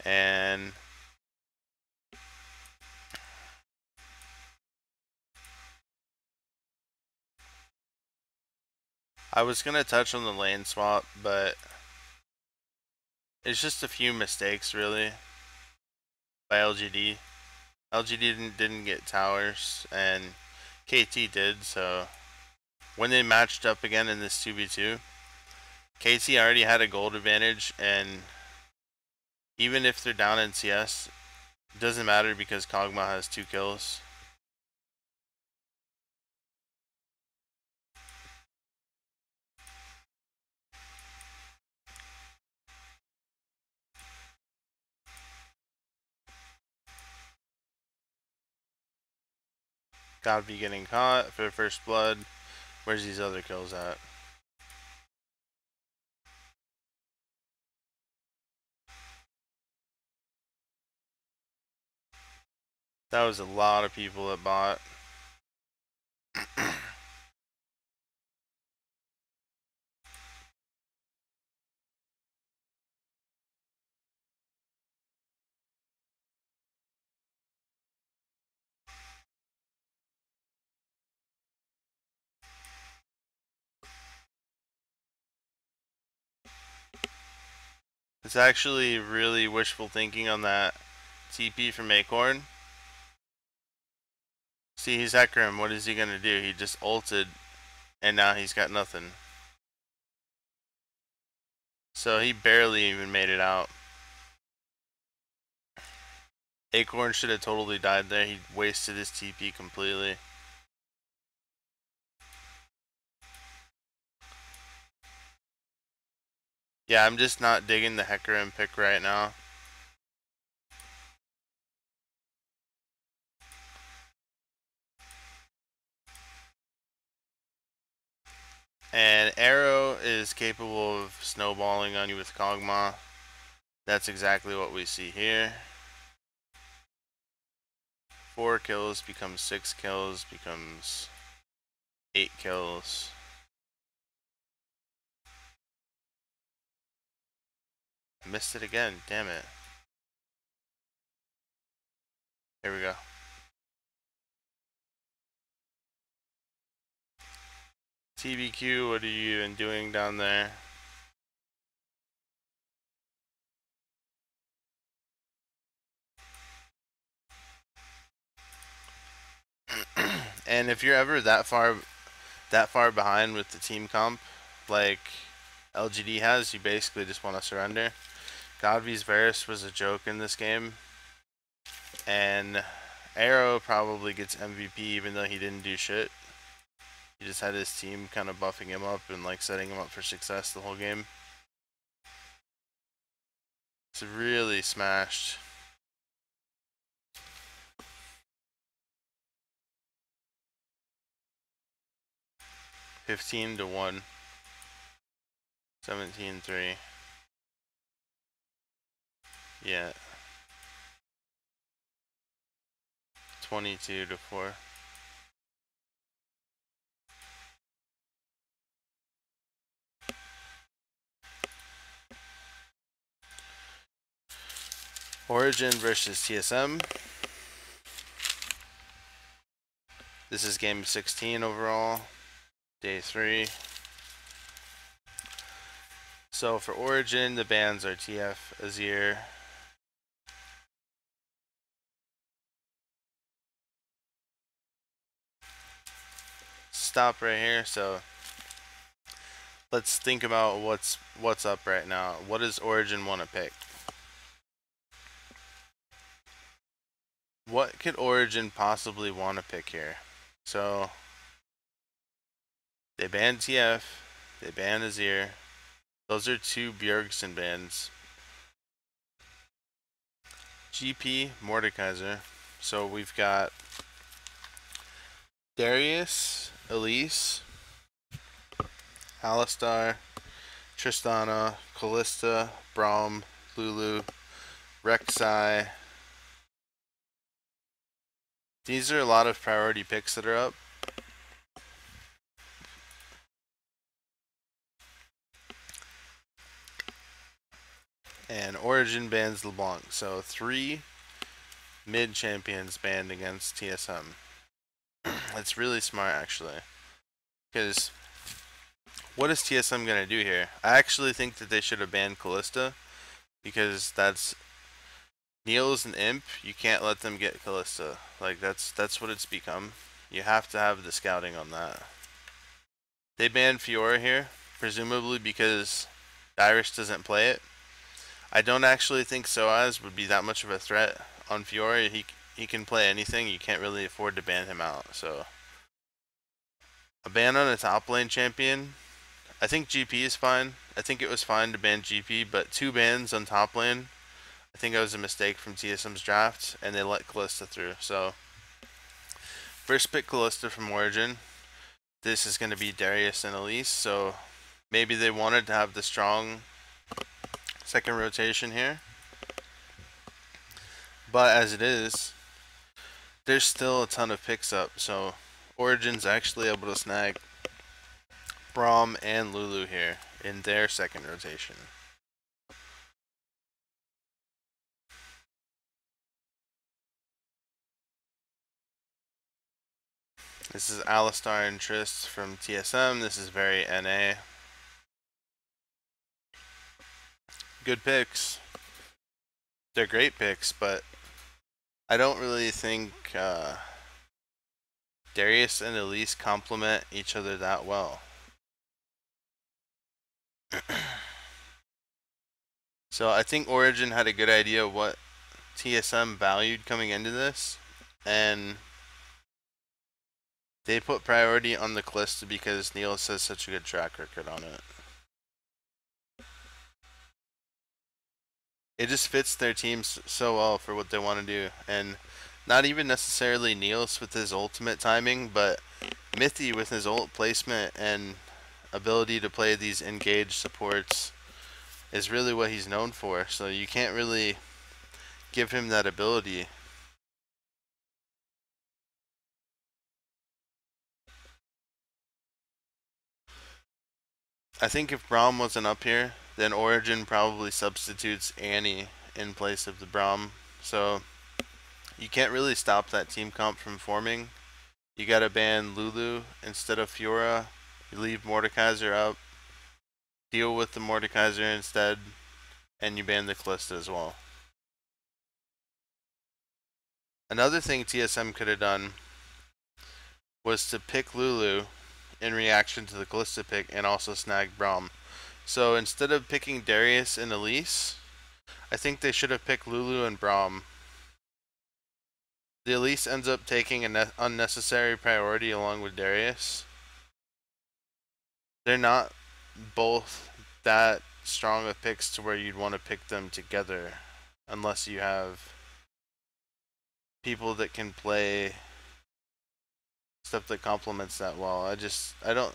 And I was going to touch on the lane swap, but it's just a few mistakes, really, by LGD. LGD didn't get towers, and KT did, so when they matched up again in this 2v2, KT already had a gold advantage, and even if they're down in CS, it doesn't matter because Kog'Maw has 2 kills. Gotta be getting caught for first blood. Where's these other kills at? That was a lot of people that bought. It's actually really wishful thinking on that TP from Acorn. See, he's Hecarim. What is he gonna do? He just ulted, and now he's got nothing. So he barely even made it out. Acorn should have totally died there. He wasted his TP completely. Yeah, I'm just not digging the Hecarim pick right now. And Arrow is capable of snowballing on you with Kog'Maw. That's exactly what we see here. 4 kills becomes 6 kills, becomes 8 kills. I missed it again, damn it. Here we go. TBQ, what are you even doing down there? And if you're ever that far behind with the team comp, like LGD has, you basically just want to surrender. Godvy's Varus was a joke in this game, and Arrow probably gets MVP even though he didn't do shit. He just had his team kind of buffing him up and like setting him up for success the whole game. It's really smashed. $15-1. 17-3. Yeah. 22-4. Origin versus TSM. This is game 16 overall, day 3. So for Origin, the bans are TF, Azir, stop right here. So let's think about what's up right now. What does Origin want to pick? What could Origin possibly want to pick here? So they ban TF, they ban Azir. Those are 2 Bjergsen bans. GP, Mordekaiser. So we've got Darius, Elise, Alistar, Tristana, Kalista, Braum, Lulu, Rek'Sai. These are a lot of priority picks that are up. And Origin bans LeBlanc. So 3 mid champions banned against TSM. That's really smart, actually. Because what is TSM going to do here? I actually think that they should have banned Kalista. Because that's Neil's an imp. You can't let them get Kalista. Like, that's what it's become. You have to have the scouting on that. They banned Fiora here, presumably because Dyrus doesn't play it. I don't actually think Soaz would be that much of a threat on Fiora. He can play anything. You can't really afford to ban him out. So a ban on a top lane champion, I think GP is fine. I think it was fine to ban GP, but 2 bans on top lane, I think that was a mistake from TSM's draft, and they let Kalista through. So first pick Kalista from Origin. This is going to be Darius and Elise, so maybe they wanted to have the strong second rotation here. But as it is, there's still a ton of picks up, so Origin's actually able to snag Braum and Lulu here in their second rotation. This is Alistar and Trist from TSM. This is very NA. Good picks. They're great picks, but I don't really think Darius and Elise complement each other that well. So I think Origin had a good idea of what TSM valued coming into this, and they put priority on the Kalista because Neil has such a good track record on it. It just fits their team so well for what they want to do, and not even necessarily Niels with his ultimate timing, but Mithy with his ult placement and ability to play these engaged supports is really what he's known for. So you can't really give him that ability. I think if Braum wasn't up here, then Origin probably substitutes Annie in place of the Braum. So you can't really stop that team comp from forming. You gotta ban Lulu instead of Fiora. You leave Mordekaiser up. Deal with the Mordekaiser instead. And you ban the Kalista as well. Another thing TSM could have done was to pick Lulu in reaction to the Kalista pick and also snag Braum. So instead of picking Darius and Elise, I think they should have picked Lulu and Braum. The Elise ends up taking an unnecessary priority along with Darius. They're not both that strong of picks to where you'd want to pick them together unless you have people that can play stuff that complements that well. I don't.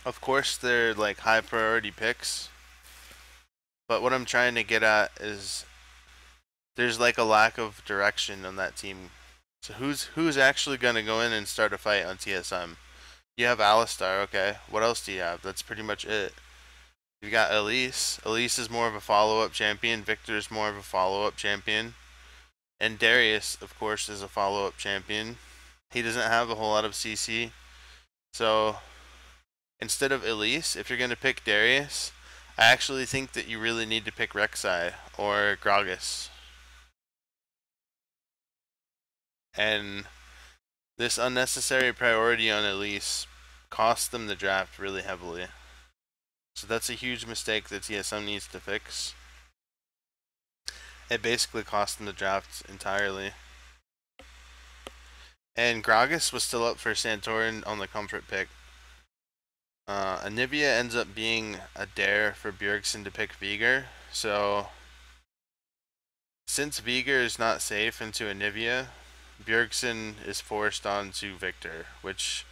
Of course, they're like high priority picks, but what I'm trying to get at is there's like a lack of direction on that team. So who's actually gonna go in and start a fight on TSM? You have Alistar, okay. What else do you have? That's pretty much it. You got Elise. Elise is more of a follow-up champion. Victor is more of a follow-up champion. And Darius, of course, is a follow-up champion. He doesn't have a whole lot of CC. So instead of Elise, if you're going to pick Darius, I actually think that you really need to pick Rek'Sai or Gragas. And this unnecessary priority on Elise cost them the draft really heavily. So that's a huge mistake that TSM needs to fix. It basically cost them the draft entirely. And Gragas was still up for Santorin on the comfort pick. Anivia ends up being a dare for Bjergsen to pick Veigar. So since Veigar is not safe into Anivia, Bjergsen is forced onto Victor, which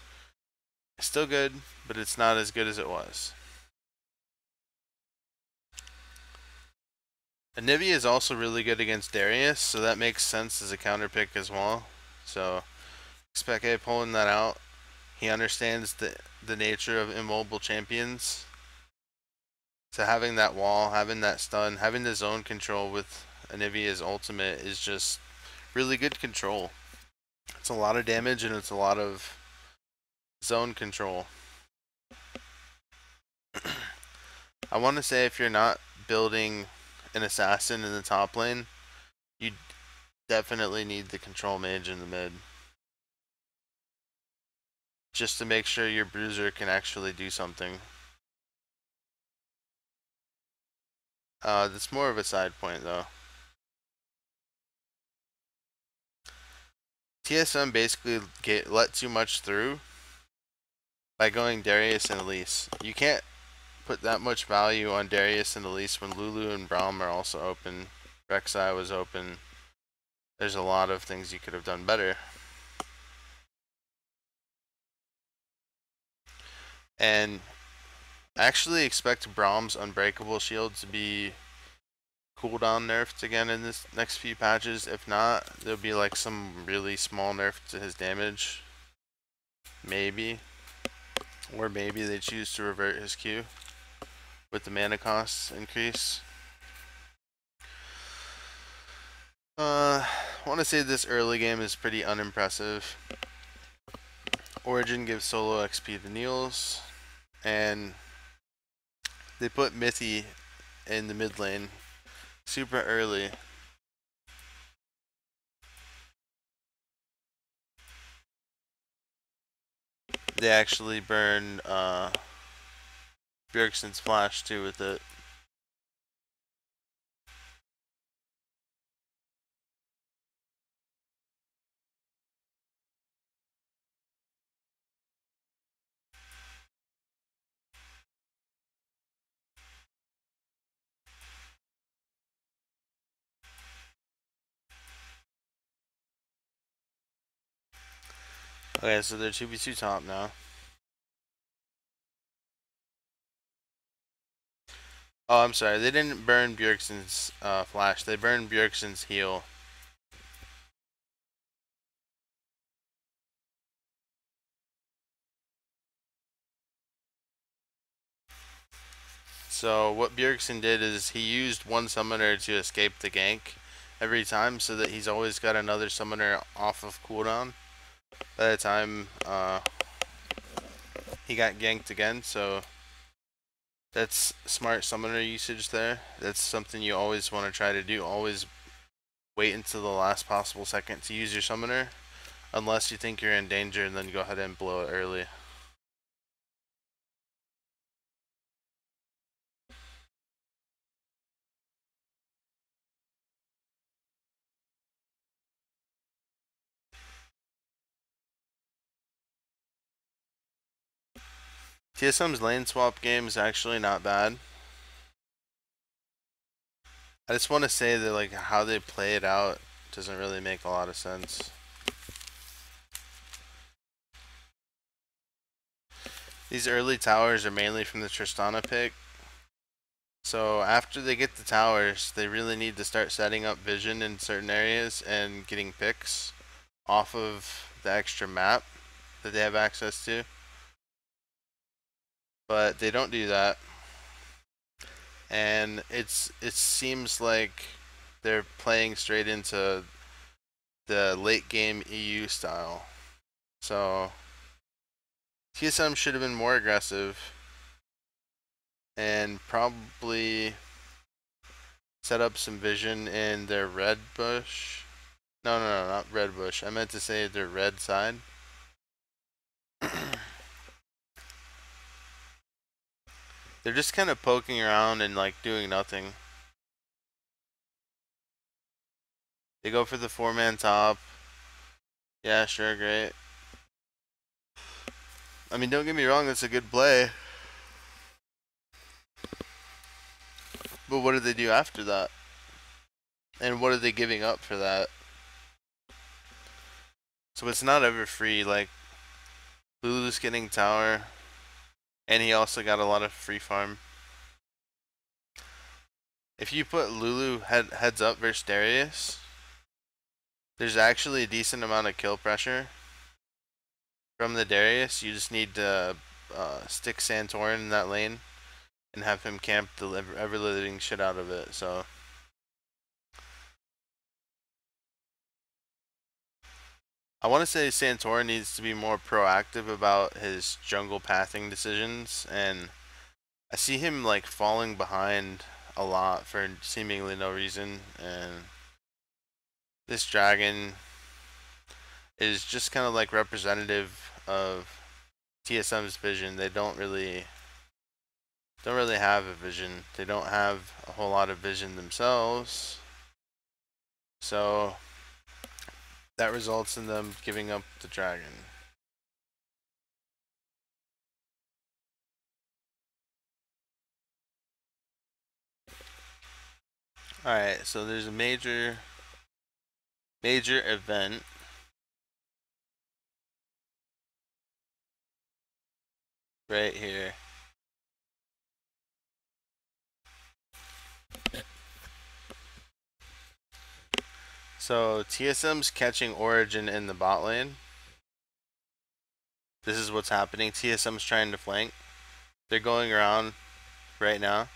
is still good, but it's not as good as it was. Anivia is also really good against Darius, so that makes sense as a counter pick as well. So Speke pulling that out. He understands the nature of immobile champions. So having that wall, having that stun, having the zone control with Anivia's ultimate is just really good control. It's a lot of damage and it's a lot of zone control. I want to say if you're not building an assassin in the top lane, you definitely need the control mage in the mid. Just to make sure your bruiser can actually do something. That's more of a side point though. TSM basically let too much through by going Darius and Elise. You can't put that much value on Darius and Elise when Lulu and Braum are also open. Rek'Sai was open. There's a lot of things you could have done better. And I actually expect Braum's Unbreakable Shield to be cooldown nerfed again in this next few patches. If not, there'll be like some really small nerf to his damage. Maybe. Or maybe they choose to revert his Q with the mana costs increase. I want to say this early game is pretty unimpressive. Origin gives solo XP to Niels, and they put Mithy in the mid lane super early. They actually burn Bjergsen's flash too with it. Okay, so they're 2v2 top now. Oh, I'm sorry. They didn't burn Bjergsen's flash. They burned Bjergsen's heal. So what Bjergsen did is he used one summoner to escape the gank every time so that he's always got another summoner off of cooldown by the time he got ganked again. So that's smart summoner usage there. That's something you always want to try to do. Always wait until the last possible second to use your summoner, unless you think you're in danger, and then go ahead and blow it early. TSM's lane swap game is actually not bad. I just want to say that like how they play it out doesn't really make a lot of sense. These early towers are mainly from the Tristana pick. So after they get the towers, they really need to start setting up vision in certain areas and getting picks off of the extra map that they have access to. But they don't do that. And it seems like they're playing straight into the late game EU style. So TSM should have been more aggressive and probably set up some vision in their red bush. No, not red bush. I meant to say their red side. They're just kind of poking around and like doing nothing. They go for the 4-man top. Yeah, sure, great. I mean, don't get me wrong, that's a good play. But what did they do after that? And what are they giving up for that? So it's not ever free. Like, Lulu's getting tower. And he also got a lot of free farm. If you put Lulu heads up versus Darius, there's actually a decent amount of kill pressure from the Darius. You just need to stick Santorin in that lane and have him camp the ever-living shit out of it. So I want to say Santorin needs to be more proactive about his jungle pathing decisions, and I see him like falling behind a lot for seemingly no reason, and this dragon is just kind of like representative of TSM's vision. They don't really have a vision. They don't have a whole lot of vision themselves. So that results in them giving up the dragon. Alright, so there's a major event. Right here. So TSM's catching Origin in the bot lane. This is what's happening. TSM's trying to flank. They're going around right now.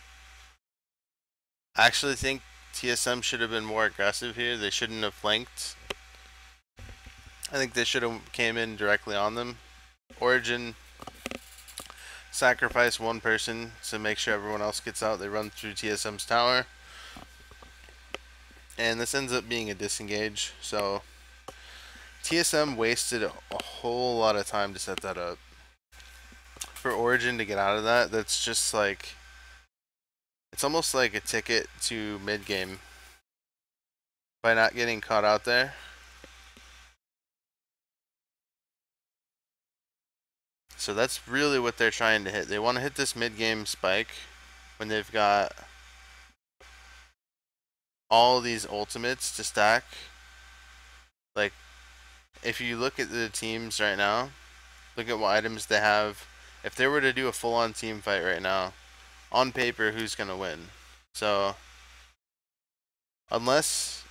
I actually think TSM should have been more aggressive here. They shouldn't have flanked. I think they should have came in directly on them. Origin sacrifice one person to make sure everyone else gets out. They run through TSM's tower. And this ends up being a disengage. So TSM wasted a whole lot of time to set that up. For Origin to get out of that, that's just like, it's almost like a ticket to mid game by not getting caught out there. So that's really what they're trying to hit. They want to hit this mid game spike when they've got all these ultimates to stack. Like, if you look at the teams right now, look at what items they have. If they were to do a full-on team fight right now, on paper, who's gonna win? So, unless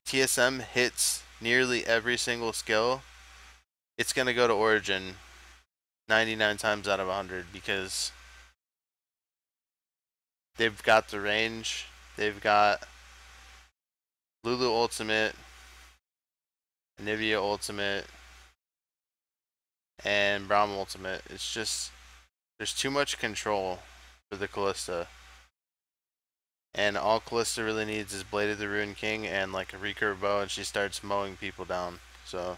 TSM hits nearly every single skill, it's gonna go to Origin 99 times out of 100 because they've got the range, they've got Lulu ultimate, Anivia ultimate, and Braum ultimate. It's just, there's too much control for the Kalista. And all Kalista really needs is Blade of the Ruined King and like a recurve bow, and she starts mowing people down. So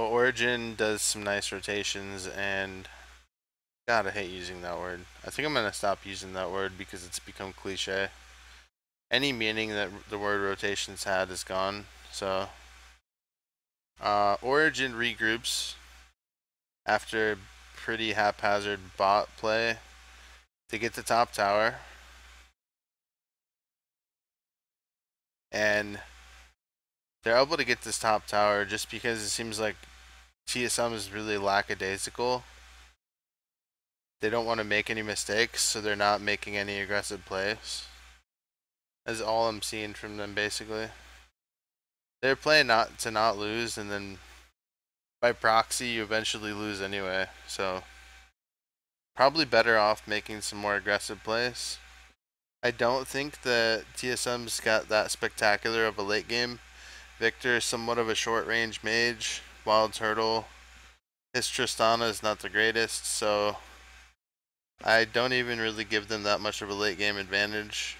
Origin does some nice rotations, and God, I hate using that word. I think I'm gonna stop using that word because it's become cliche. Any meaning that the word rotations had is gone. So Origin regroups after pretty haphazard bot play to get the top tower. And they're able to get this top tower just because it seems like TSM is really lackadaisical. They don't want to make any mistakes, so they're not making any aggressive plays. That's all I'm seeing from them, basically. They're playing not to not lose, and then by proxy, you eventually lose anyway. So probably better off making some more aggressive plays. I don't think that TSM's got that spectacular of a late game. Victor is somewhat of a short range mage. Wild Turtle, his Tristana is not the greatest, so I don't even really give them that much of a late game advantage.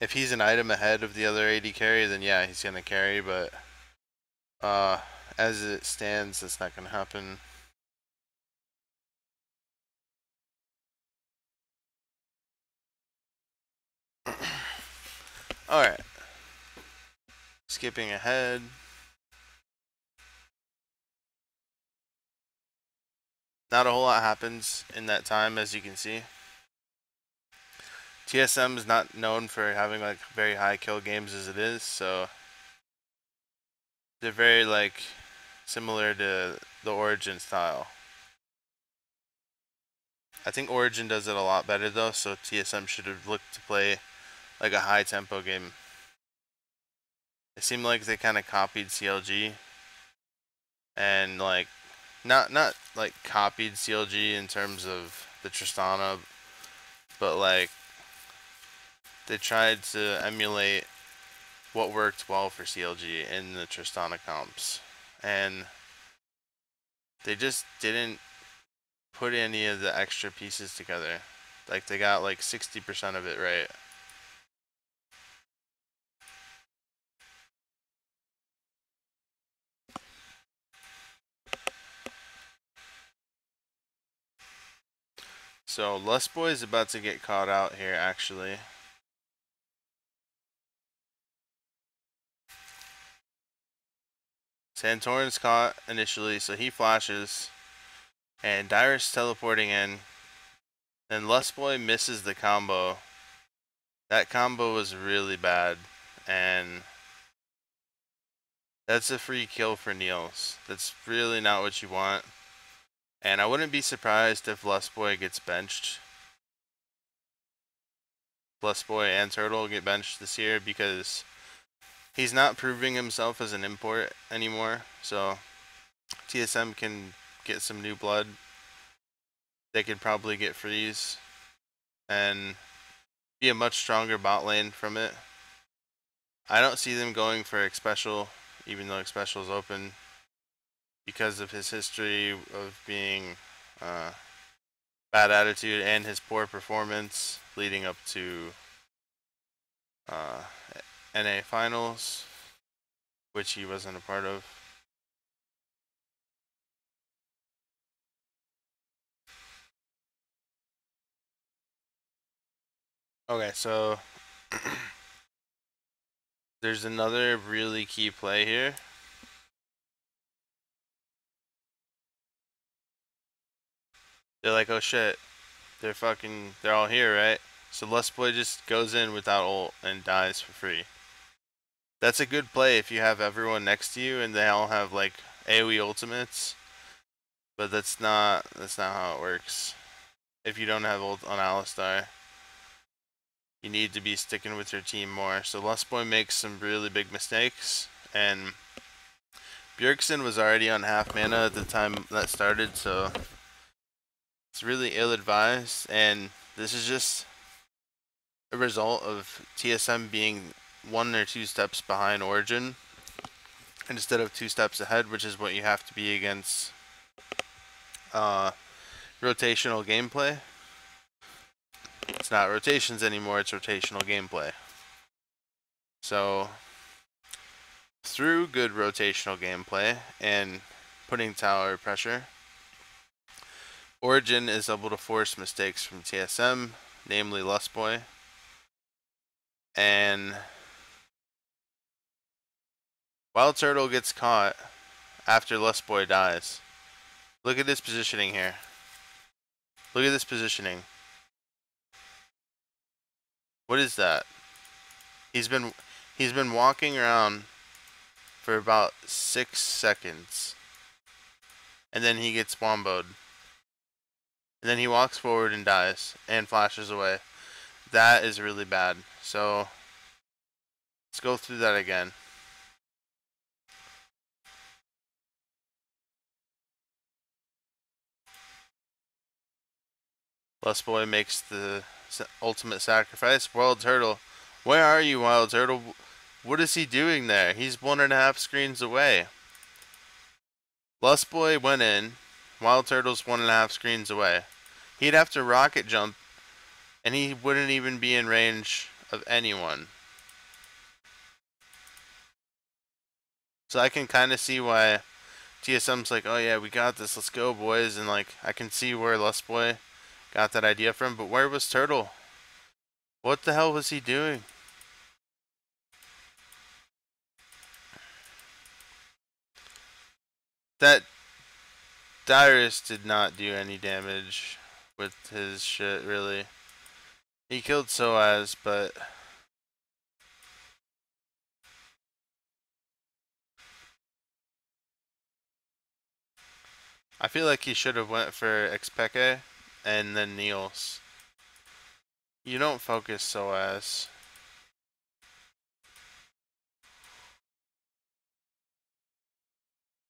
If he's an item ahead of the other AD carry, then yeah, he's gonna carry, but as it stands, that's not gonna happen. Alright. Skipping ahead. Not a whole lot happens in that time, as you can see. TSM is not known for having like very high kill games as it is, so they're very like similar to the Origin style. I think Origin does it a lot better though, so TSM should have looked to play like a high tempo game. It seemed like they kind of copied CLG, and like not like copied CLG in terms of the Tristana, but like they tried to emulate what worked well for CLG in the Tristana comps, and they just didn't put any of the extra pieces together. Like they got like 60% of it right. So Lustboy is about to get caught out here actually. Santorin's caught initially, so he flashes. And Dyrus teleporting in. And Lustboy misses the combo. That combo was really bad. And that's a free kill for Niels. That's really not what you want. And I wouldn't be surprised if Lustboy gets benched. Lustboy and Turtle get benched this year because he's not proving himself as an import anymore. So TSM can get some new blood. They could probably get freeze and be a much stronger bot lane from it. I don't see them going for X-Special, even though X-Special is open, because of his history of being bad attitude and his poor performance leading up to NA finals, which he wasn't a part of. Okay, so there's another really key play here. They're like, oh shit, they're all here, right? So Lustboy just goes in without ult and dies for free. That's a good play if you have everyone next to you and they all have like AoE ultimates. But that's not how it works. If you don't have ult on Alistar, you need to be sticking with your team more. So Lustboy makes some really big mistakes, and Bjergsen was already on half mana at the time that started, so it's really ill-advised, and this is just a result of TSM being 1 or 2 steps behind Origin instead of 2 steps ahead, which is what you have to be against rotational gameplay. It's not rotations anymore, it's rotational gameplay. So through good rotational gameplay and putting tower pressure, Origin is able to force mistakes from TSM, namely Lustboy, and Wild Turtle gets caught after Lustboy dies. Look at this positioning here. Look at this positioning. What is that? He's been walking around for about 6 seconds, and then he gets womboed. And then he walks forward and dies and flashes away. That is really bad. So let's go through that again. Boy makes the ultimate sacrifice. Wild Turtle. Where are you, Wild Turtle? What is he doing there? He's 1.5 screens away. Boy went in. Wild Turtle's 1.5 screens away. He'd have to rocket jump, and he wouldn't even be in range of anyone. So I can kind of see why TSM's like, oh yeah, we got this, let's go, boys. And like, I can see where Boy got that idea from, but where was Turtle? What the hell was he doing? That Dyrus did not do any damage with his shit, really. He killed Soaz, but I feel like he should have went for Xpeke and then Niels. You don't focus Soaz.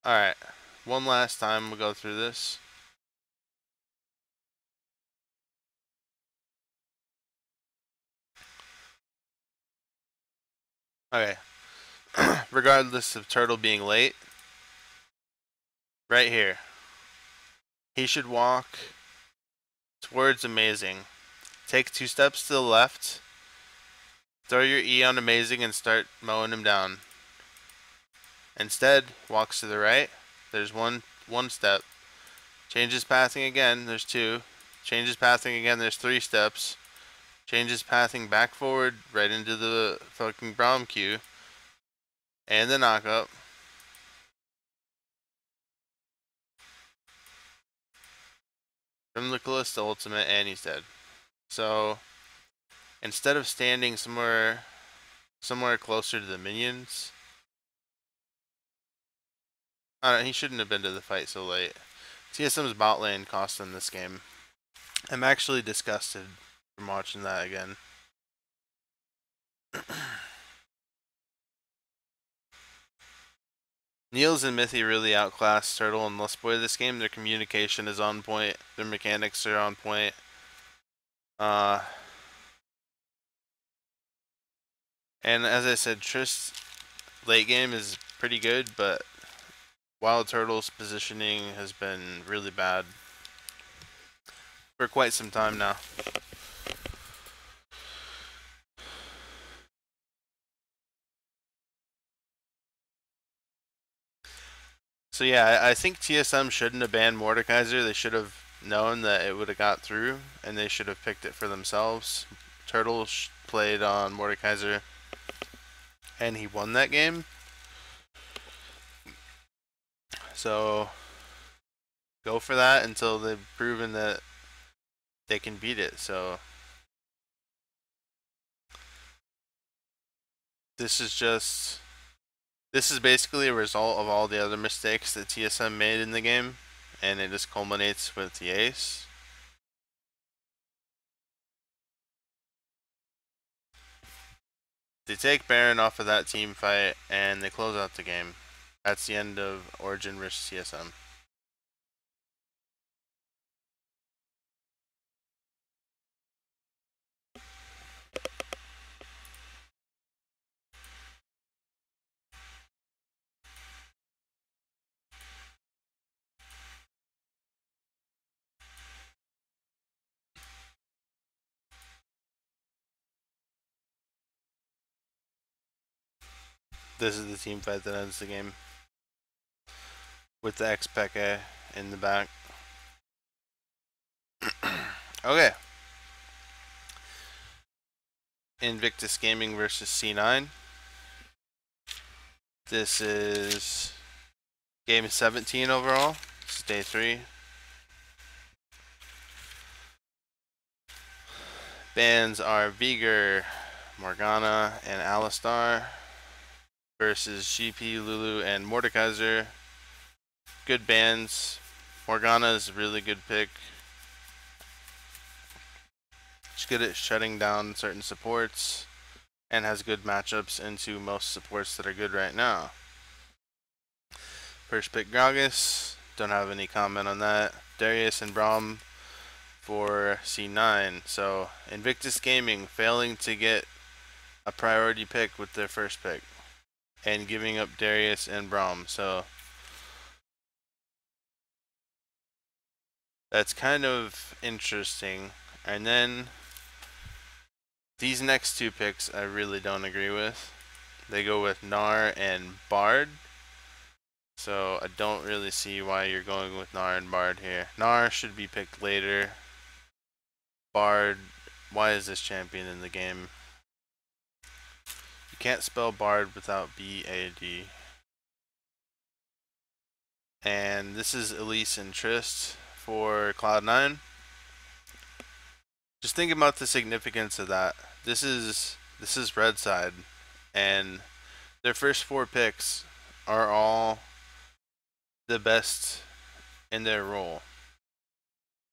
Alright, one last time we'll go through this. Okay. Regardless of Turtle being late, right here, he should walk towards Amazing. Take 2 steps to the left, throw your E on Amazing and start mowing him down. Instead, walks to the right, there's one step. Changes pathing again, there's 2. Changes pathing again, there's 3 steps. Changes pathing back forward, right into the fucking Braum queue. And the knockup. From the Callista ultimate, and he's dead. So, instead of standing somewhere closer to the minions, he shouldn't have been to the fight so late. TSM's bot lane cost him this game. I'm actually disgusted from watching that again. Niels and Mithy really outclassed Turtle and Boy this game. Their communication is on point. Their mechanics are on point. And as I said, Triss late game is pretty good, but Wild Turtle's positioning has been really bad for quite some time now. So yeah, I think TSM shouldn't have banned Mordekaiser. They should have known that it would have got through, and they should have picked it for themselves. Turtle played on Mordekaiser, and he won that game. So go for that until they've proven that they can beat it. So this is basically a result of all the other mistakes that TSM made in the game, and it just culminates with the ace. They take Baron off of that team fight, and they close out the game. That's the end of Origin vs TSM. This is the team fight that ends the game, with the Xpeke in the back. Okay. Invictus Gaming versus C9. This is game 17 overall. This is day 3. Bans are Vigor, Morgana, and Alistar versus GP, Lulu, and Mordekaiser. Good bans. Morgana is a really good pick. She's good at shutting down certain supports and has good matchups into most supports that are good right now. First pick Gragas. Don't have any comment on that. Darius and Braum for C9. So Invictus Gaming failing to get a priority pick with their first pick and giving up Darius and Braum. So that's kind of interesting. And then these next two picks I really don't agree with. They go with Gnar and Bard. So I don't really see why you're going with Gnar and Bard here. Gnar should be picked later. Bard, why is this champion in the game? You can't spell Bard without B-A-D. And this is Elise and Trist for Cloud9. Just think about the significance of that. This is Red Side, and their first four picks are all the best in their role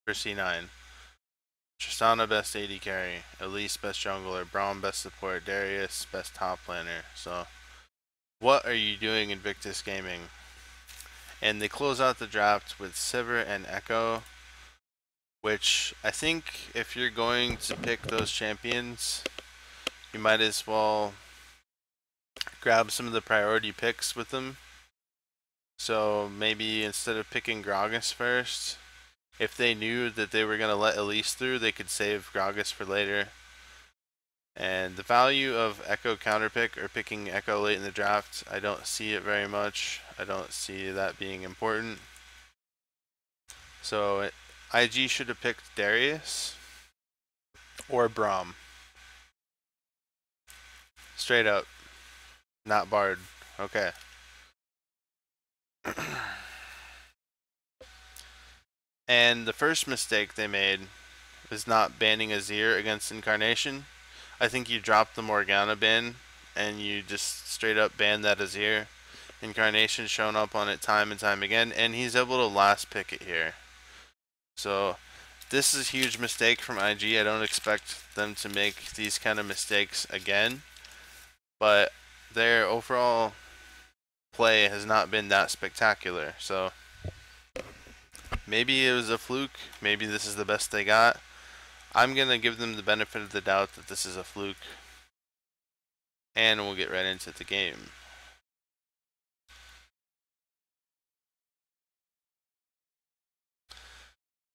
for C9. Tristana best AD carry, Elise best jungler, Braum best support, Darius best top laner. So what are you doing, Invictus Gaming? And they close out the draft with Sivir and Echo, which I think if you're going to pick those champions, you might as well grab some of the priority picks with them. So maybe instead of picking Gragas first, if they knew that they were going to let Elise through, they could save Gragas for later. And the value of Echo counterpick or picking Echo late in the draft, I don't see it very much. I don't see that being important. So IG should have picked Darius or Braum. Straight up. Not Bard. Okay. And the first mistake they made was not banning Azir against Incarnation. I think you dropped the Morgana ban and you just straight up banned that Azir. Incarnation's shown up on it time and time again, and he's able to last pick it here. So this is a huge mistake from IG. I don't expect them to make these kind of mistakes again, but their overall play has not been that spectacular. So maybe it was a fluke. Maybe this is the best they got. I'm going to give them the benefit of the doubt that this is a fluke. And we'll get right into the game.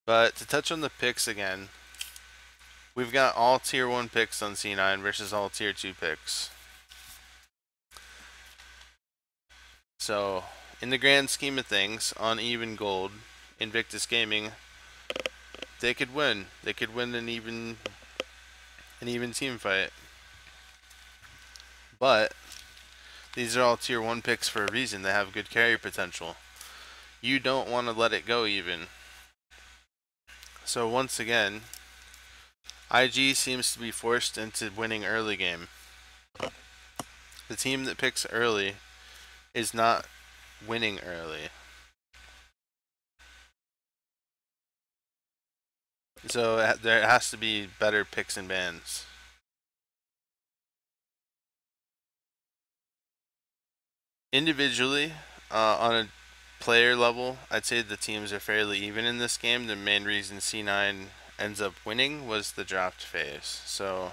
But to touch on the picks again, we've got all tier 1 picks on C9 versus all tier 2 picks. So, in the grand scheme of things, on even gold, Invictus Gaming, they could win. They could win an even team fight. But these are all tier 1 picks for a reason. They have good carry potential. You don't want to let it go even. So once again, IG seems to be forced into winning early game. The team that picks early is not winning early. So there has to be better picks and bans. Individually, on a player level, I'd say the teams are fairly even in this game. The main reason C9 ends up winning was the draft phase. So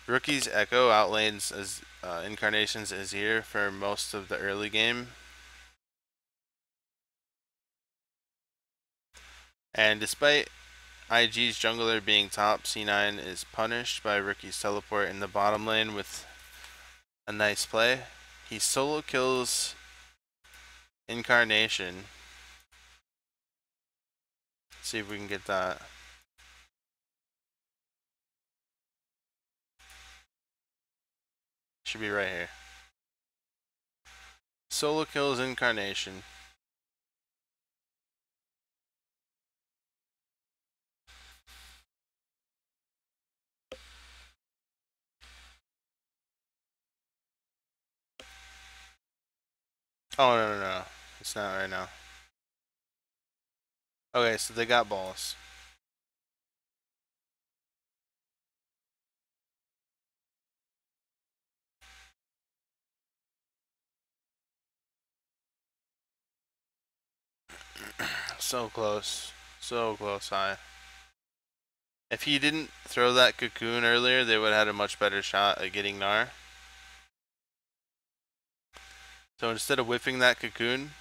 Rookie's Echo outlanes as Incarnation's Azir for most of the early game. And despite IG's jungler being top, C9 is punished by Rookie's teleport in the bottom lane with a nice play. He solo kills Incarnation. Let's see if we can get that. Should be right here. Solo kills Incarnation. Oh, no. It's not right now. Okay, so they got balls. So close. So close, high. If he didn't throw that cocoon earlier, they would have had a much better shot at getting Gnar. So instead of whiffing that cocoon,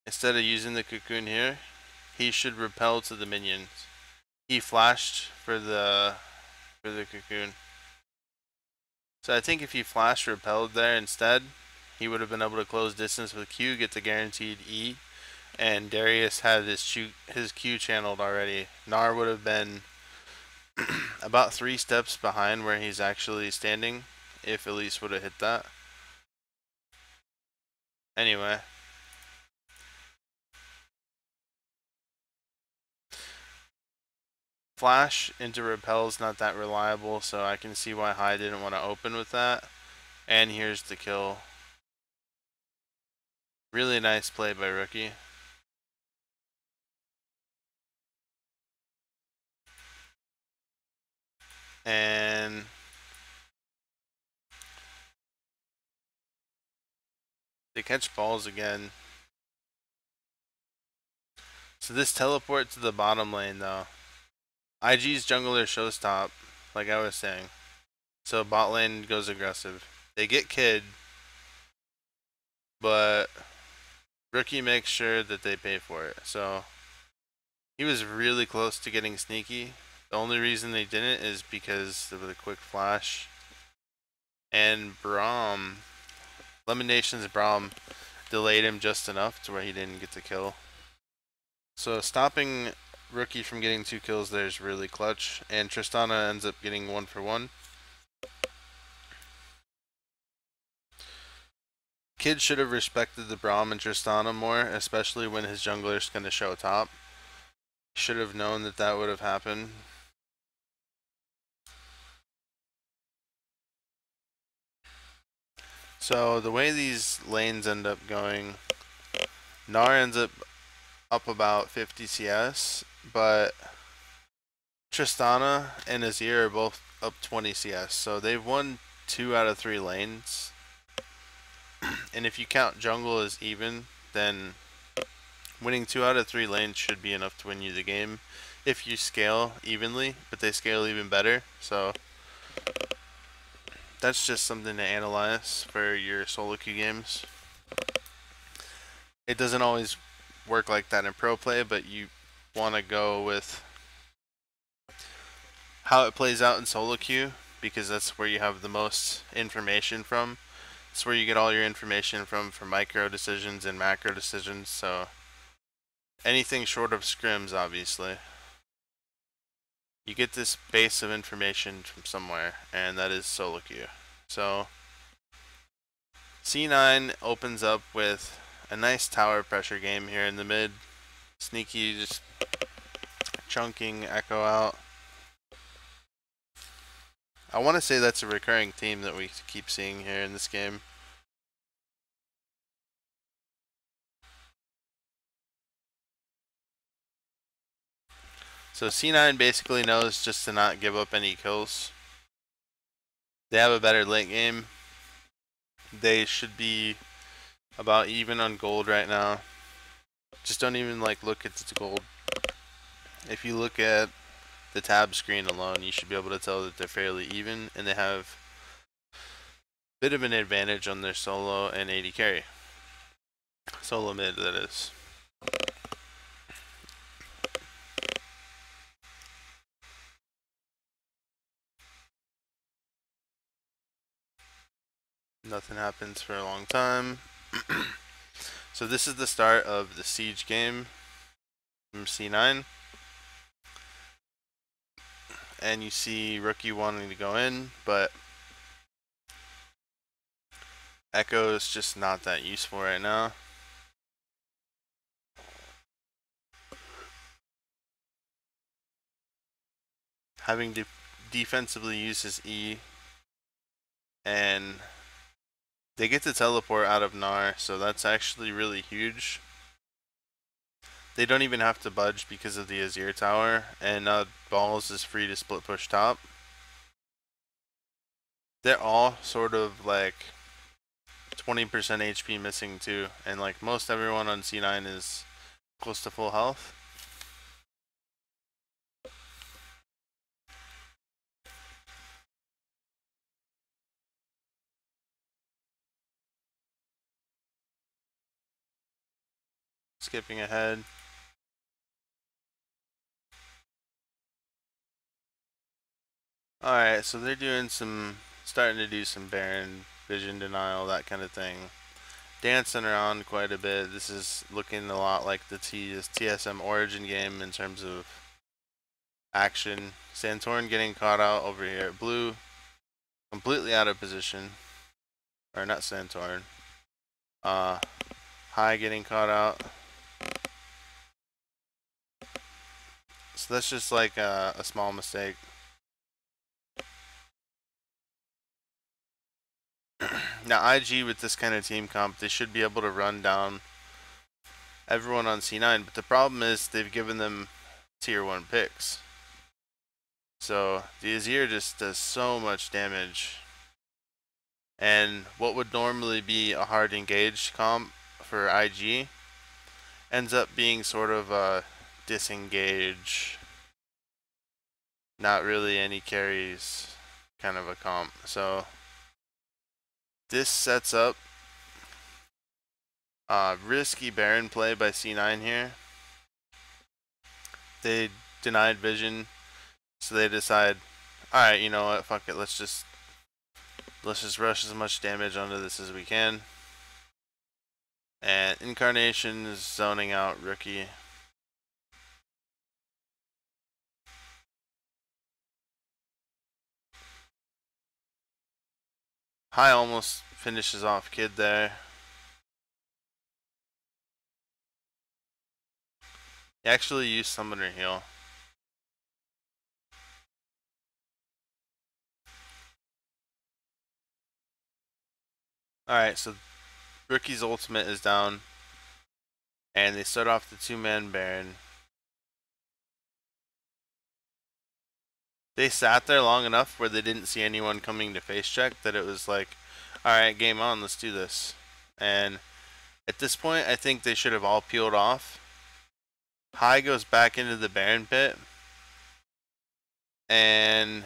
instead of using the cocoon here, he should repel to the minions. He flashed for the cocoon. So I think if he flash repelled there instead, he would have been able to close distance with Q, get the guaranteed E, and Darius had his Q channeled already. Gnar would have been about 3 steps behind where he's actually standing if Elise would have hit that. Anyway. Flash into repel is not that reliable, so I can see why High didn't want to open with that. And here's the kill. Really nice play by Rookie. And they catch balls again. So this teleport to the bottom lane though. IG's jungler shows top, like I was saying. So bot lane goes aggressive. They get Kid, but Rookie makes sure that they pay for it. So he was really close to getting sneaky. The only reason they didn't is because of the quick flash. And Braum, Lemondation's Braum delayed him just enough to where he didn't get the kill. So stopping Rookie from getting 2 kills there is really clutch, and Tristana ends up getting 1 for 1. Kid should have respected the Braum and Tristana more, especially when his jungler's going to show top. Should have known that that would have happened. So the way these lanes end up going, Gnar ends up about 50 CS, but Tristana and Azir are both up 20 CS. So they've won 2 out of 3 lanes. And if you count jungle as even, then winning 2 out of 3 lanes should be enough to win you the game if you scale evenly, but they scale even better. So that's just something to analyze for your solo queue games. It doesn't always work like that in pro play, but you want to go with how it plays out in solo queue because that's where you have the most information from. It's where you get all your information from for micro decisions and macro decisions. So anything short of scrims, obviously, you get this base of information from somewhere, and that is solo queue. So C9 opens up with a nice tower pressure game here in the mid. Sneaky just chunking Echo out. I want to say that's a recurring theme that we keep seeing here in this game. So C9 basically knows just to not give up any kills. They have a better late game. They should be about even on gold right now. Just don't even look at the gold. If you look at the tab screen alone, you should be able to tell that they're fairly even, and they have a bit of an advantage on their solo and AD carry. Solo mid, that is. Nothing happens for a long time. So this is the start of the siege game from C9. And you see Rookie wanting to go in, but Echo is just not that useful right now. Having to defensively use his E, and they get to teleport out of Gnar, so that's actually really huge. They don't even have to budge because of the Azir tower, and Balls is free to split push top. They're all sort of 20% HP missing too, and most everyone on C9 is close to full health. skipping ahead. Alright, so they're doing starting to do some Baron vision denial, that kind of thing. Dancing around quite a bit. This is looking a lot like the TSM Origin game in terms of action. Santorin getting caught out over here. Blue completely out of position. Or not Santorin. High getting caught out. So that's just like a small mistake. Now IG with this kind of team comp, they should be able to run down everyone on C9, but the problem is they've given them tier 1 picks. So the Azir just does so much damage. And what would normally be a hard engaged comp for IG ends up being sort of a disengage, not really any carries kind of a comp. So this sets up risky Baron play by C9 here. They denied vision, so they decide, alright, you know what, fuck it, let's just rush as much damage onto this as we can. And Incarnation is zoning out Rookie. High almost finishes off Kid there. He actually used Summoner Heal. Alright, so Rookie's ultimate is down. And they start off the 2-man Baron. They sat there long enough where they didn't see anyone coming to face check that it was like, alright, game on, let's do this. And at this point, I think they should have all peeled off. High goes back into the Baron pit. And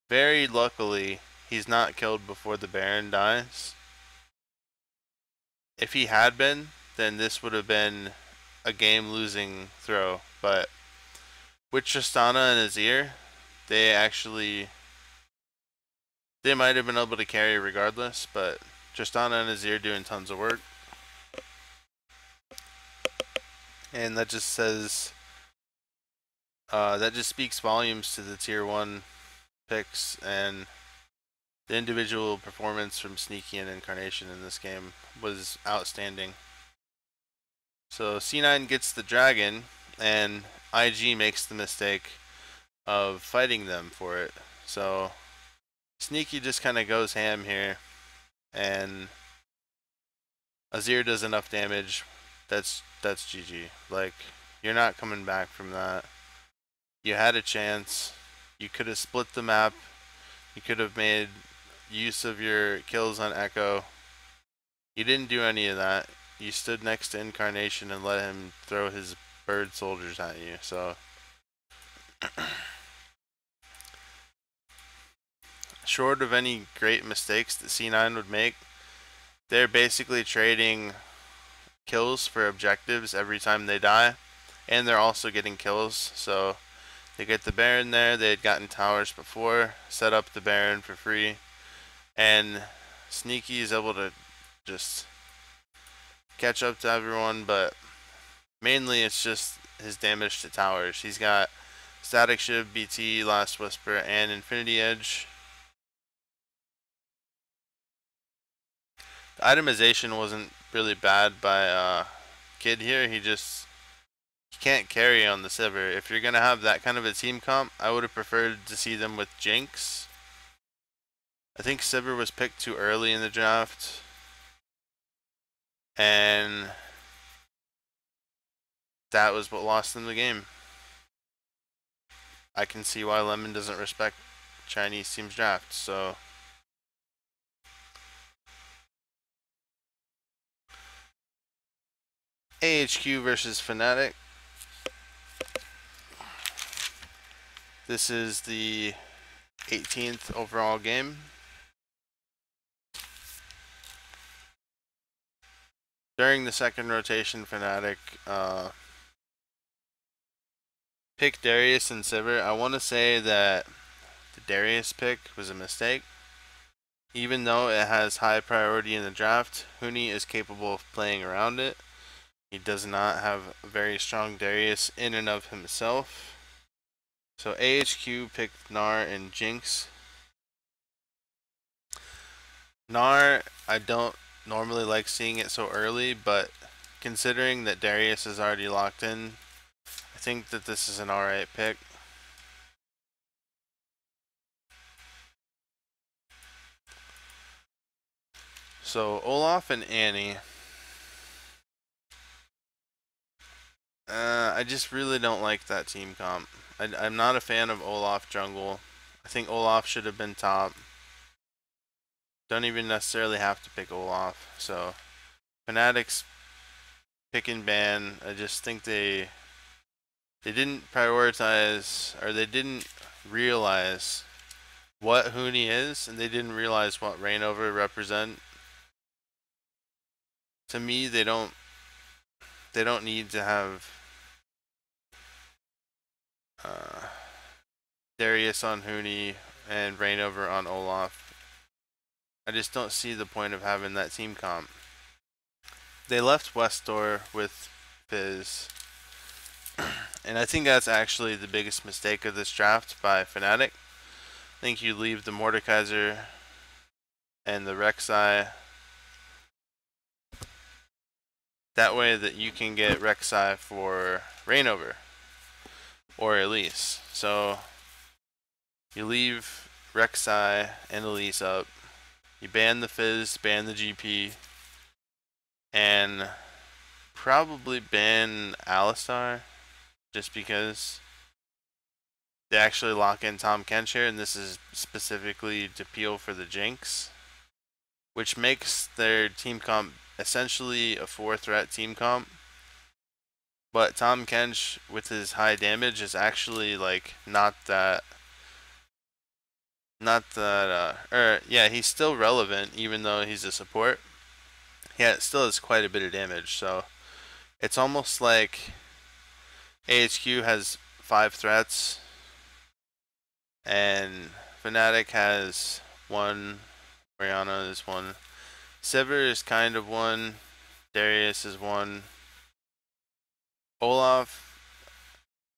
very luckily, he's not killed before the Baron dies. If he had been, then this would have been a game-losing throw. But with Tristana and Azir, they might have been able to carry regardless, but Tristana and Azir doing tons of work. And that just says, that just speaks volumes to the tier 1 picks and the individual performance from Sneaky and Incarnation in this game was outstanding. So C9 gets the dragon, and IG makes the mistake of fighting them for it. So Sneaky just kind of goes ham here, and Azir does enough damage. That's GG. Like, you're not coming back from that. You had a chance. You could have split the map. You could have made use of your kills on Echo. You didn't do any of that. You stood next to Incarnation and let him throw his bird soldiers at you. So short of any great mistakes that C9 would make, they're basically trading kills for objectives every time they die, and they're also getting kills. So they get the Baron there. They had gotten towers before, set up the Baron for free, and Sneaky is able to just catch up to everyone, but mainly it's just his damage to towers. He's got Static Shiv, BT, Last Whisper, and Infinity Edge. The itemization wasn't really bad by Kid here. He can't carry on the Sivir. If you're gonna have that kind of a team comp, I would have preferred to see them with Jinx. I think Sivir was picked too early in the draft, and that was what lost them the game. I can see why Lemon doesn't respect Chinese teams draft. So AHQ versus Fnatic. This is the 18th overall game. during the second rotation, Fnatic picked Darius and Sivir. I want to say that the Darius pick was a mistake. Even though it has high priority in the draft, Huni is capable of playing around it. He does not have a very strong Darius in and of himself. So AHQ picked Gnar and Jinx. Gnar, I don't normally like seeing it so early, but considering that Darius is already locked in, I think that this is an alright pick. So Olaf and Annie. I just really don't like that team comp. I'm not a fan of Olaf jungle. I think Olaf should have been top. Don't even necessarily have to pick Olaf. So Fnatic's pick and ban. I just think they didn't prioritize, or they didn't realize what Huni is, and they didn't realize what Reignover represent. To me, they don't need to have Darius on Huni and Reignover on Olaf. I just don't see the point of having that team comp. They left Westdoor with Fizz, and I think that's actually the biggest mistake of this draft by Fnatic. I think you leave the Mordekaiser and the Rek'Sai. That way that you can get Rek'Sai for Reignover or Elise. So you leave Rek'Sai and Elise up. You ban the Fizz, ban the GP, and probably ban Alistar just because they actually lock in Tahm Kench here, and this is specifically to peel for the Jinx, which makes their team comp essentially a 4-threat team comp. But Tahm Kench with his high damage is actually like not that yeah, he's still relevant even though he's a support. Yeah, it still has quite a bit of damage, so it's almost like AHQ has 5 threats and Fnatic has 1, Orianna is 1, Sivir is kind of 1, Darius is 1. Olaf,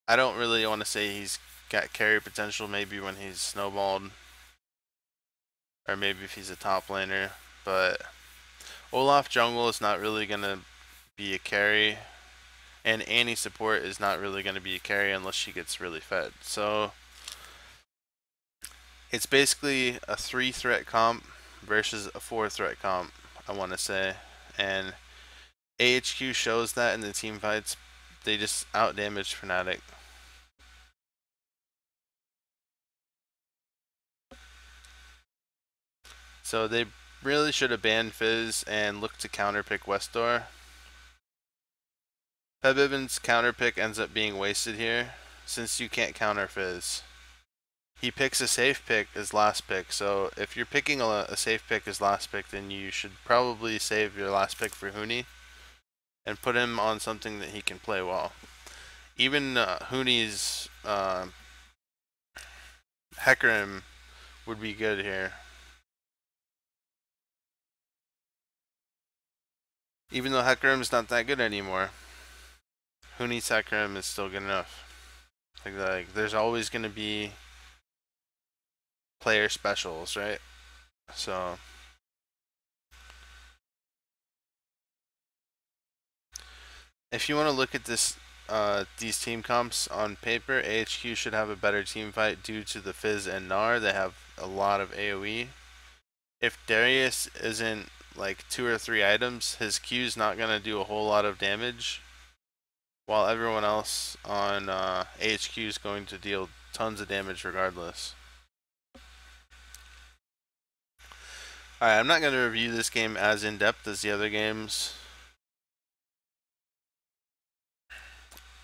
I don't really want to say he's got carry potential, maybe when he's snowballed, or maybe if he's a top laner, but Olaf jungle is not really going to be a carry, and Annie support is not really going to be a carry unless she gets really fed. So it's basically a 3-threat comp versus a 4-threat comp, I want to say, and AHQ shows that in the team fights. They just outdamaged Fnatic. So they really should have banned Fizz and looked to counterpick Westdoor. Febiven's counterpick ends up being wasted here, since you can't counter Fizz. He picks a safe pick as last pick, so if you're picking a safe pick as last pick, then you should probably save your last pick for Huni and put him on something that he can play well. Even Huni's Hecarim would be good here. Even though Hecarim's not that good anymore, Huni's Hecarim is still good enough. Like there's always going to be player specials, right? So if you want to look at this, these team comps on paper, AHQ should have a better team fight due to the Fizz and Gnar. They have a lot of AoE. If Darius isn't like 2 or 3 items, his Q's not going to do a whole lot of damage, while everyone else on AHQ is going to deal tons of damage regardless. Alright, I'm not going to review this game as in-depth as the other games.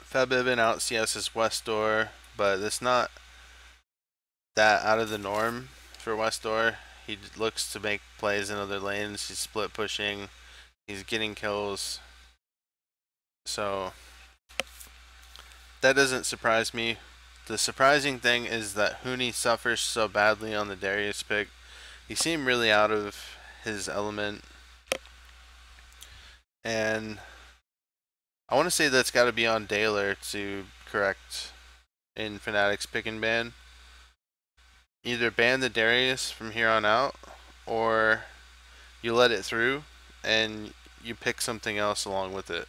Febiven out CS's Westdoor, but it's not that out of the norm for Westdoor. He looks to make plays in other lanes. He's split pushing, He's getting kills. So that doesn't surprise me. The surprising thing is that Huni suffers so badly on the Darius pick. He seemed really out of his element. And I want to say that's got to be on Daler to correct in Fnatic's pick and ban. Either ban the Darius from here on out, or you let it through and you pick something else along with it.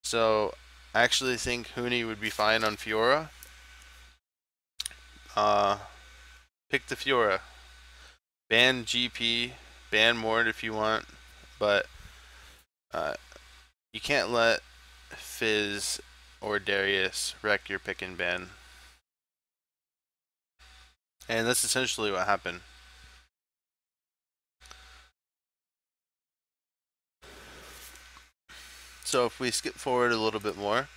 So I actually think Huni would be fine on Fiora. Pick the Fiora. Ban GP, ban Mord if you want, but you can't let Fizz or Darius wreck your pick and ban. And that's essentially what happened. So if we skip forward a little bit more,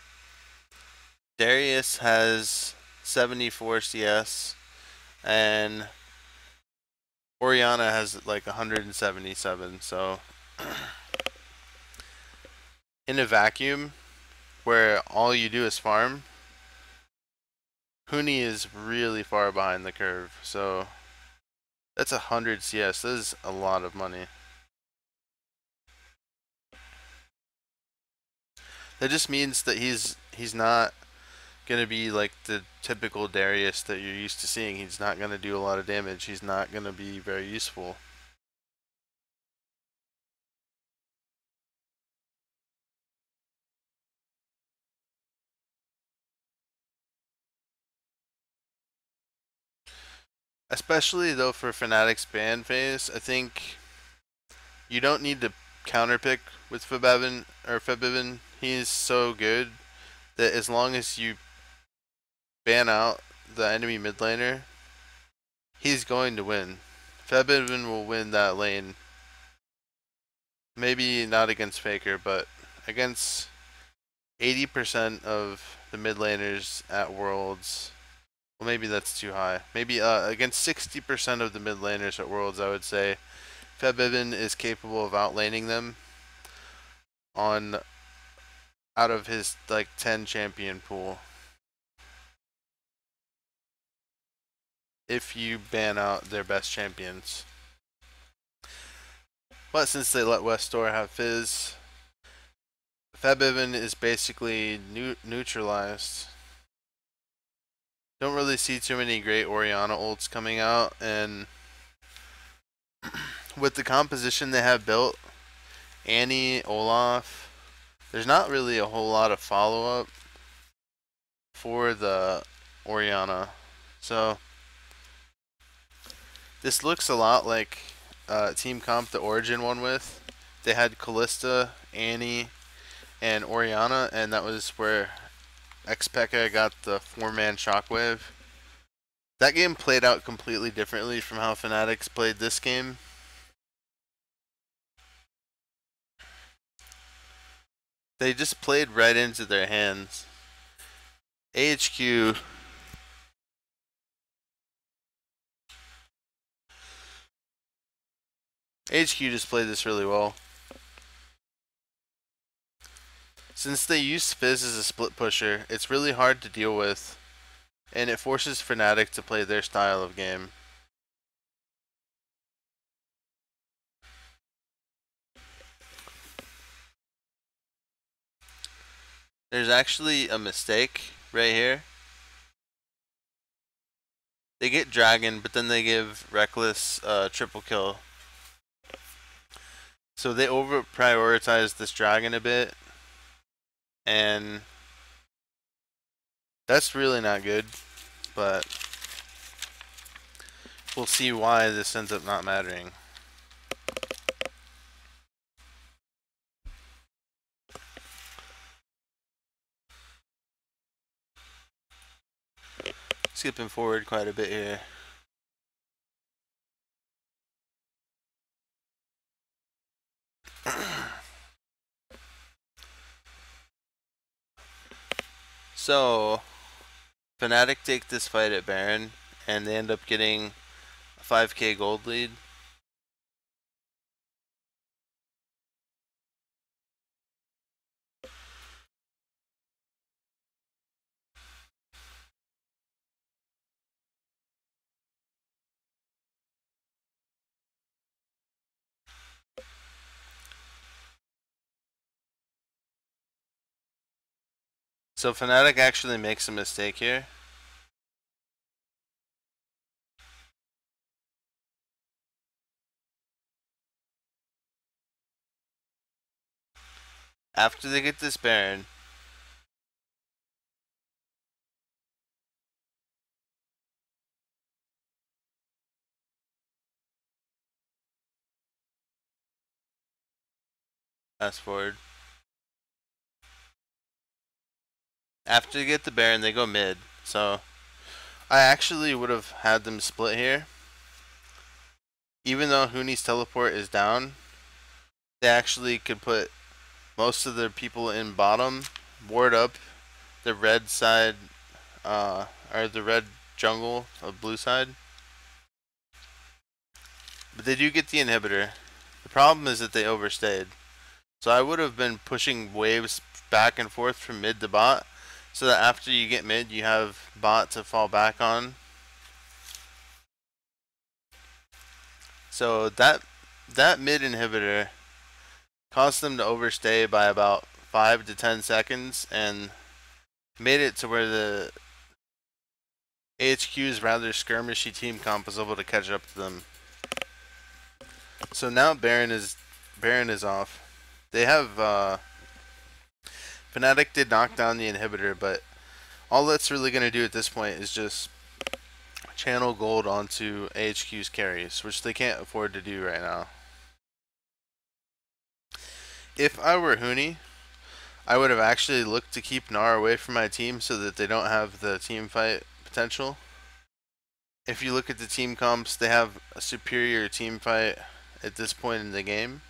Darius has 74 CS and Orianna has like 177. So in a vacuum where all you do is farm, Huni is really far behind the curve. So that's 100 CS. That is a lot of money. That just means that he's not gonna be like the typical Darius that you're used to seeing. He's not gonna do a lot of damage. He's not gonna be very useful. Especially though for Fnatic's ban phase, I think you don't need to counterpick with Febevin. He's so good that as long as you ban out the enemy mid laner, he's going to win. Febevin will win that lane. Maybe not against Faker, but against 80% of the mid laners at Worlds. Well, maybe that's too high. Maybe against 60% of the mid laners at Worlds, I would say Febevin is capable of outlaning them on out of his like 10 champion pool. If you ban out their best champions. But since they let Westor have Fizz, Febevin is basically neutralized. Don't really see too many great Orianna ults coming out, and with the composition they have built, Annie, Olaf, there's not really a whole lot of follow-up for the Orianna. So this looks a lot like Team Comp the Origin won with. They had Callista, Annie, and Orianna, and that was where Xpeka got the 4-man shockwave. That game played out completely differently from how Fnatic's played this game. They just played right into their hands. AHQ just played this really well. Since they use Fizz as a split pusher, it's really hard to deal with, and it forces Fnatic to play their style of game. There's actually a mistake right here. They get Dragon, but then they give Reckless triple kill. So they over prioritize this Dragon a bit, and that's really not good, but we'll see why this ends up not mattering. Skipping forward quite a bit here. So, Fnatic take this fight at Baron, and they end up getting a 5k gold lead. So Fnatic actually makes a mistake here. After they get this Baron, fast forward. After they get the Baron, they go mid. So I actually would have had them split here. Even though Huni's teleport is down, they actually could put most of the people in bottom, ward up the red side, or the red jungle of blue side. But they do get the inhibitor. The problem is that they overstayed. So I would have been pushing waves back and forth from mid to bot, so that after you get mid, you have bot to fall back on. So that mid inhibitor caused them to overstay by about 5 to 10 seconds and made it to where the AHQ's rather skirmishy team comp was able to catch up to them. So now Baron is off. They have Fnatic did knock down the inhibitor, but all that's really going to do at this point is just channel gold onto AHQ's carries, which they can't afford to do right now. If I were Huni, I would have actually looked to keep Gnar away from my team so that they don't have the team fight potential. If you look at the team comps, they have a superior team fight at this point in the game.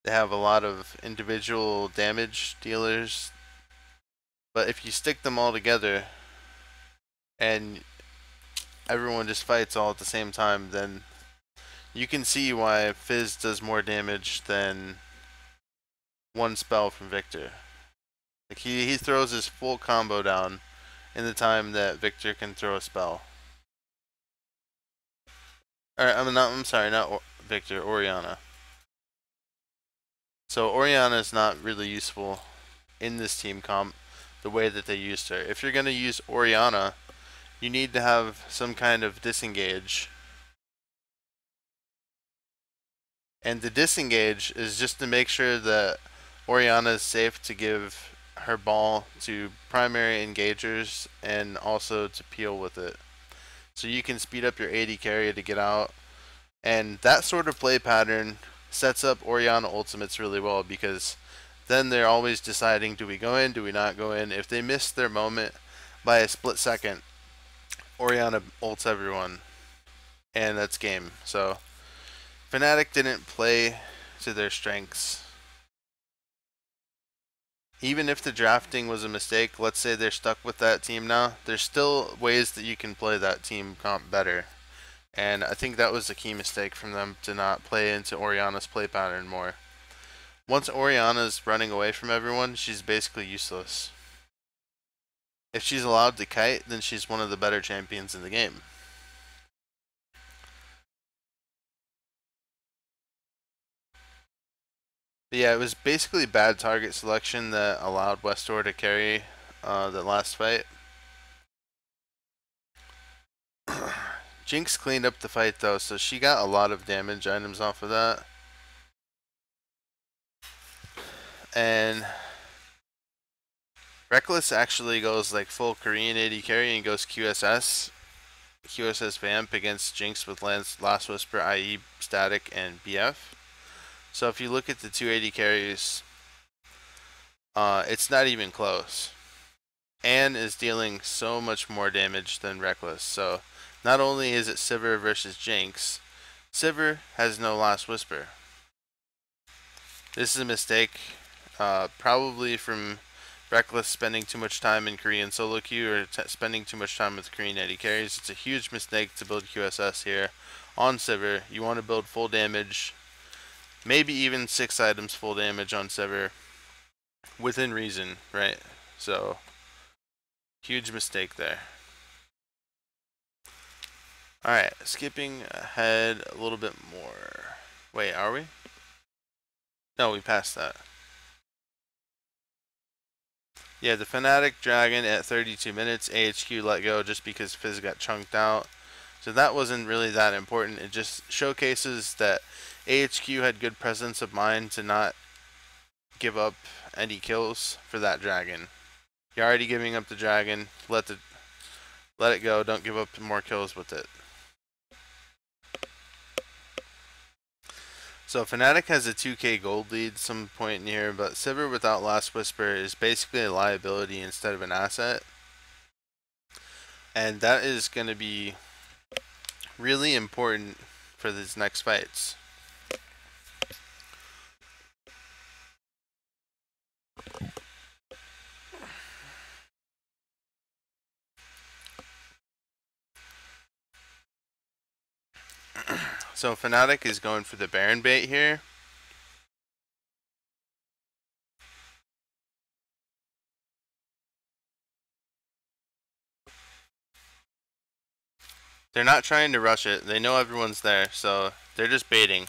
They have a lot of individual damage dealers, but if you stick them all together and everyone just fights all at the same time, then you can see why Fizz does more damage than one spell from Victor. Like he throws his full combo down in the time that Victor can throw a spell. Or I'm sorry, not Victor, Orianna. So Orianna is not really useful in this team comp the way that they used her. If you're going to use Orianna, you need to have some kind of disengage. And the disengage is just to make sure that Orianna is safe to give her ball to primary engagers and also to peel with it. So you can speed up your AD carry to get out. And that sort of play pattern sets up Orianna ultimates really well, because then they're always deciding, do we go in, do we not go in? If they miss their moment by a split second, Orianna ults everyone, and that's game. So Fnatic didn't play to their strengths. Even if the drafting was a mistake, let's say they're stuck with that team now, there's still ways that you can play that team comp better. And I think that was a key mistake from them, to not play into Orianna's play pattern more. Once Orianna's running away from everyone, she's basically useless. If she's allowed to kite, then she's one of the better champions in the game. But yeah, it was basically bad target selection that allowed Westor to carry the last fight. Jinx cleaned up the fight though, so she got a lot of damage items off of that. And Reckless actually goes like full Korean AD carry and goes QSS Vamp against Jinx with Last Whisper, IE, Static, and BF. So if you look at the 280 carries, it's not even close. Anne is dealing so much more damage than Reckless. So not only is it Sivir versus Jinx, Sivir has no Last Whisper. This is a mistake, probably from Reckless spending too much time in Korean solo queue, or spending too much time with Korean AD carries. It's a huge mistake to build QSS here on Sivir. You want to build full damage, maybe even 6 items full damage on Sivir, within reason, right? So, huge mistake there. Alright, skipping ahead a little bit more. Wait, are we? No, we passed that. Yeah, the Fnatic Dragon at 32 minutes, AHQ let go just because Fizz got chunked out. So that wasn't really that important. It just showcases that AHQ had good presence of mind to not give up any kills for that dragon. You're already giving up the dragon. Let it go. Don't give up more kills with it. So Fnatic has a 2k gold lead some point in here, but Sivir without Last Whisper is basically a liability instead of an asset. And that is going to be really important for these next fights. So Fnatic is going for the Baron bait here. They're not trying to rush it. They know everyone's there, so they're just baiting.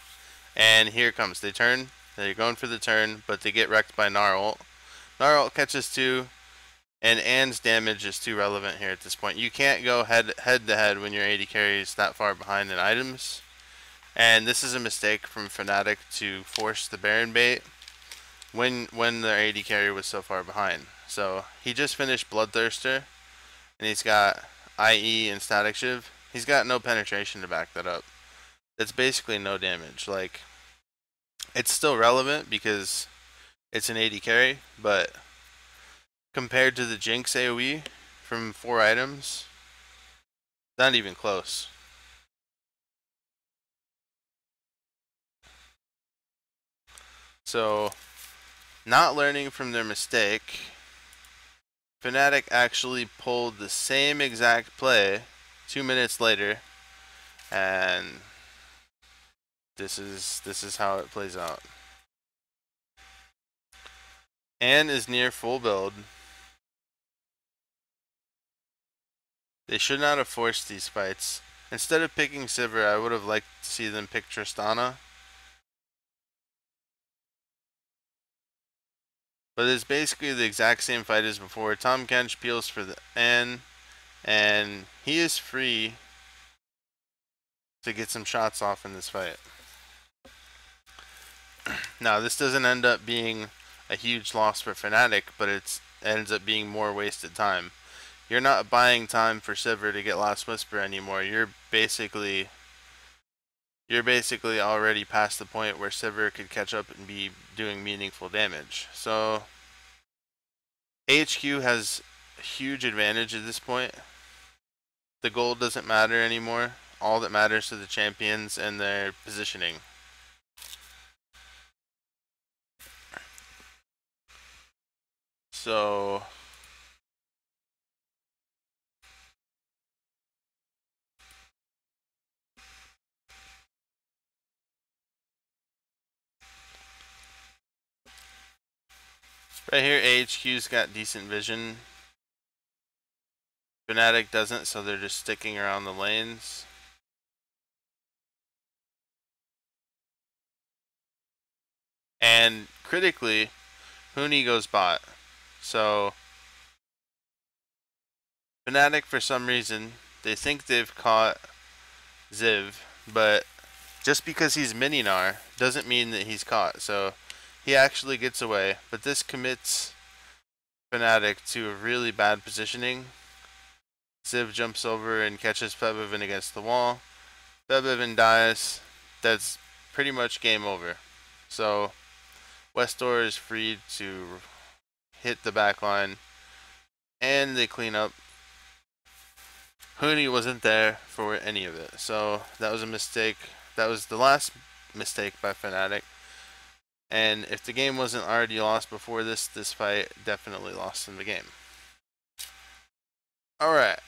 And here it comes. They turn. They're going for the turn, but they get wrecked by Gnar ult. Gnar ult catches 2, and Ann's damage is too relevant here at this point. You can't go head to head when your AD carry is that far behind in items. And this is a mistake from Fnatic to force the Baron bait when their AD carry was so far behind. So he just finished Bloodthirster, and he's got IE and Static Shiv. He's got no penetration to back that up. It's basically no damage. Like, it's still relevant because it's an AD carry, but compared to the Jinx AoE from 4 items, not even close. So, not learning from their mistake, Fnatic actually pulled the same exact play 2 minutes later, and this is how it plays out. Anne is near full build. They should not have forced these fights. Instead of picking Sivir, I would have liked to see them pick Tristana. But it's basically the exact same fight as before. Tahm Kench peels for the Anne, and he is free to get some shots off in this fight. Now, this doesn't end up being a huge loss for Fnatic, but it ends up being more wasted time. You're not buying time for Sivir to get Last Whisper anymore. You're basically already past the point where Sivir could catch up and be doing meaningful damage. So HQ has a huge advantage at this point. The gold doesn't matter anymore. All that matters to the champions and their positioning. So right here, AHQ's got decent vision. Fnatic doesn't, so they're just sticking around the lanes. And critically, Huni goes bot. So Fnatic, for some reason, they think they've caught Ziv, but just because he's mini Gnar doesn't mean that he's caught. So he actually gets away, but this commits Fnatic to a really bad positioning. Ziv jumps over and catches Febiven against the wall. Febiven dies. That's pretty much game over. So Westdoor is freed to hit the back line, and they clean up. Huni wasn't there for any of it, so that was a mistake. That was the last mistake by Fnatic. And if the game wasn't already lost before this fight definitely lost in the game. Alright,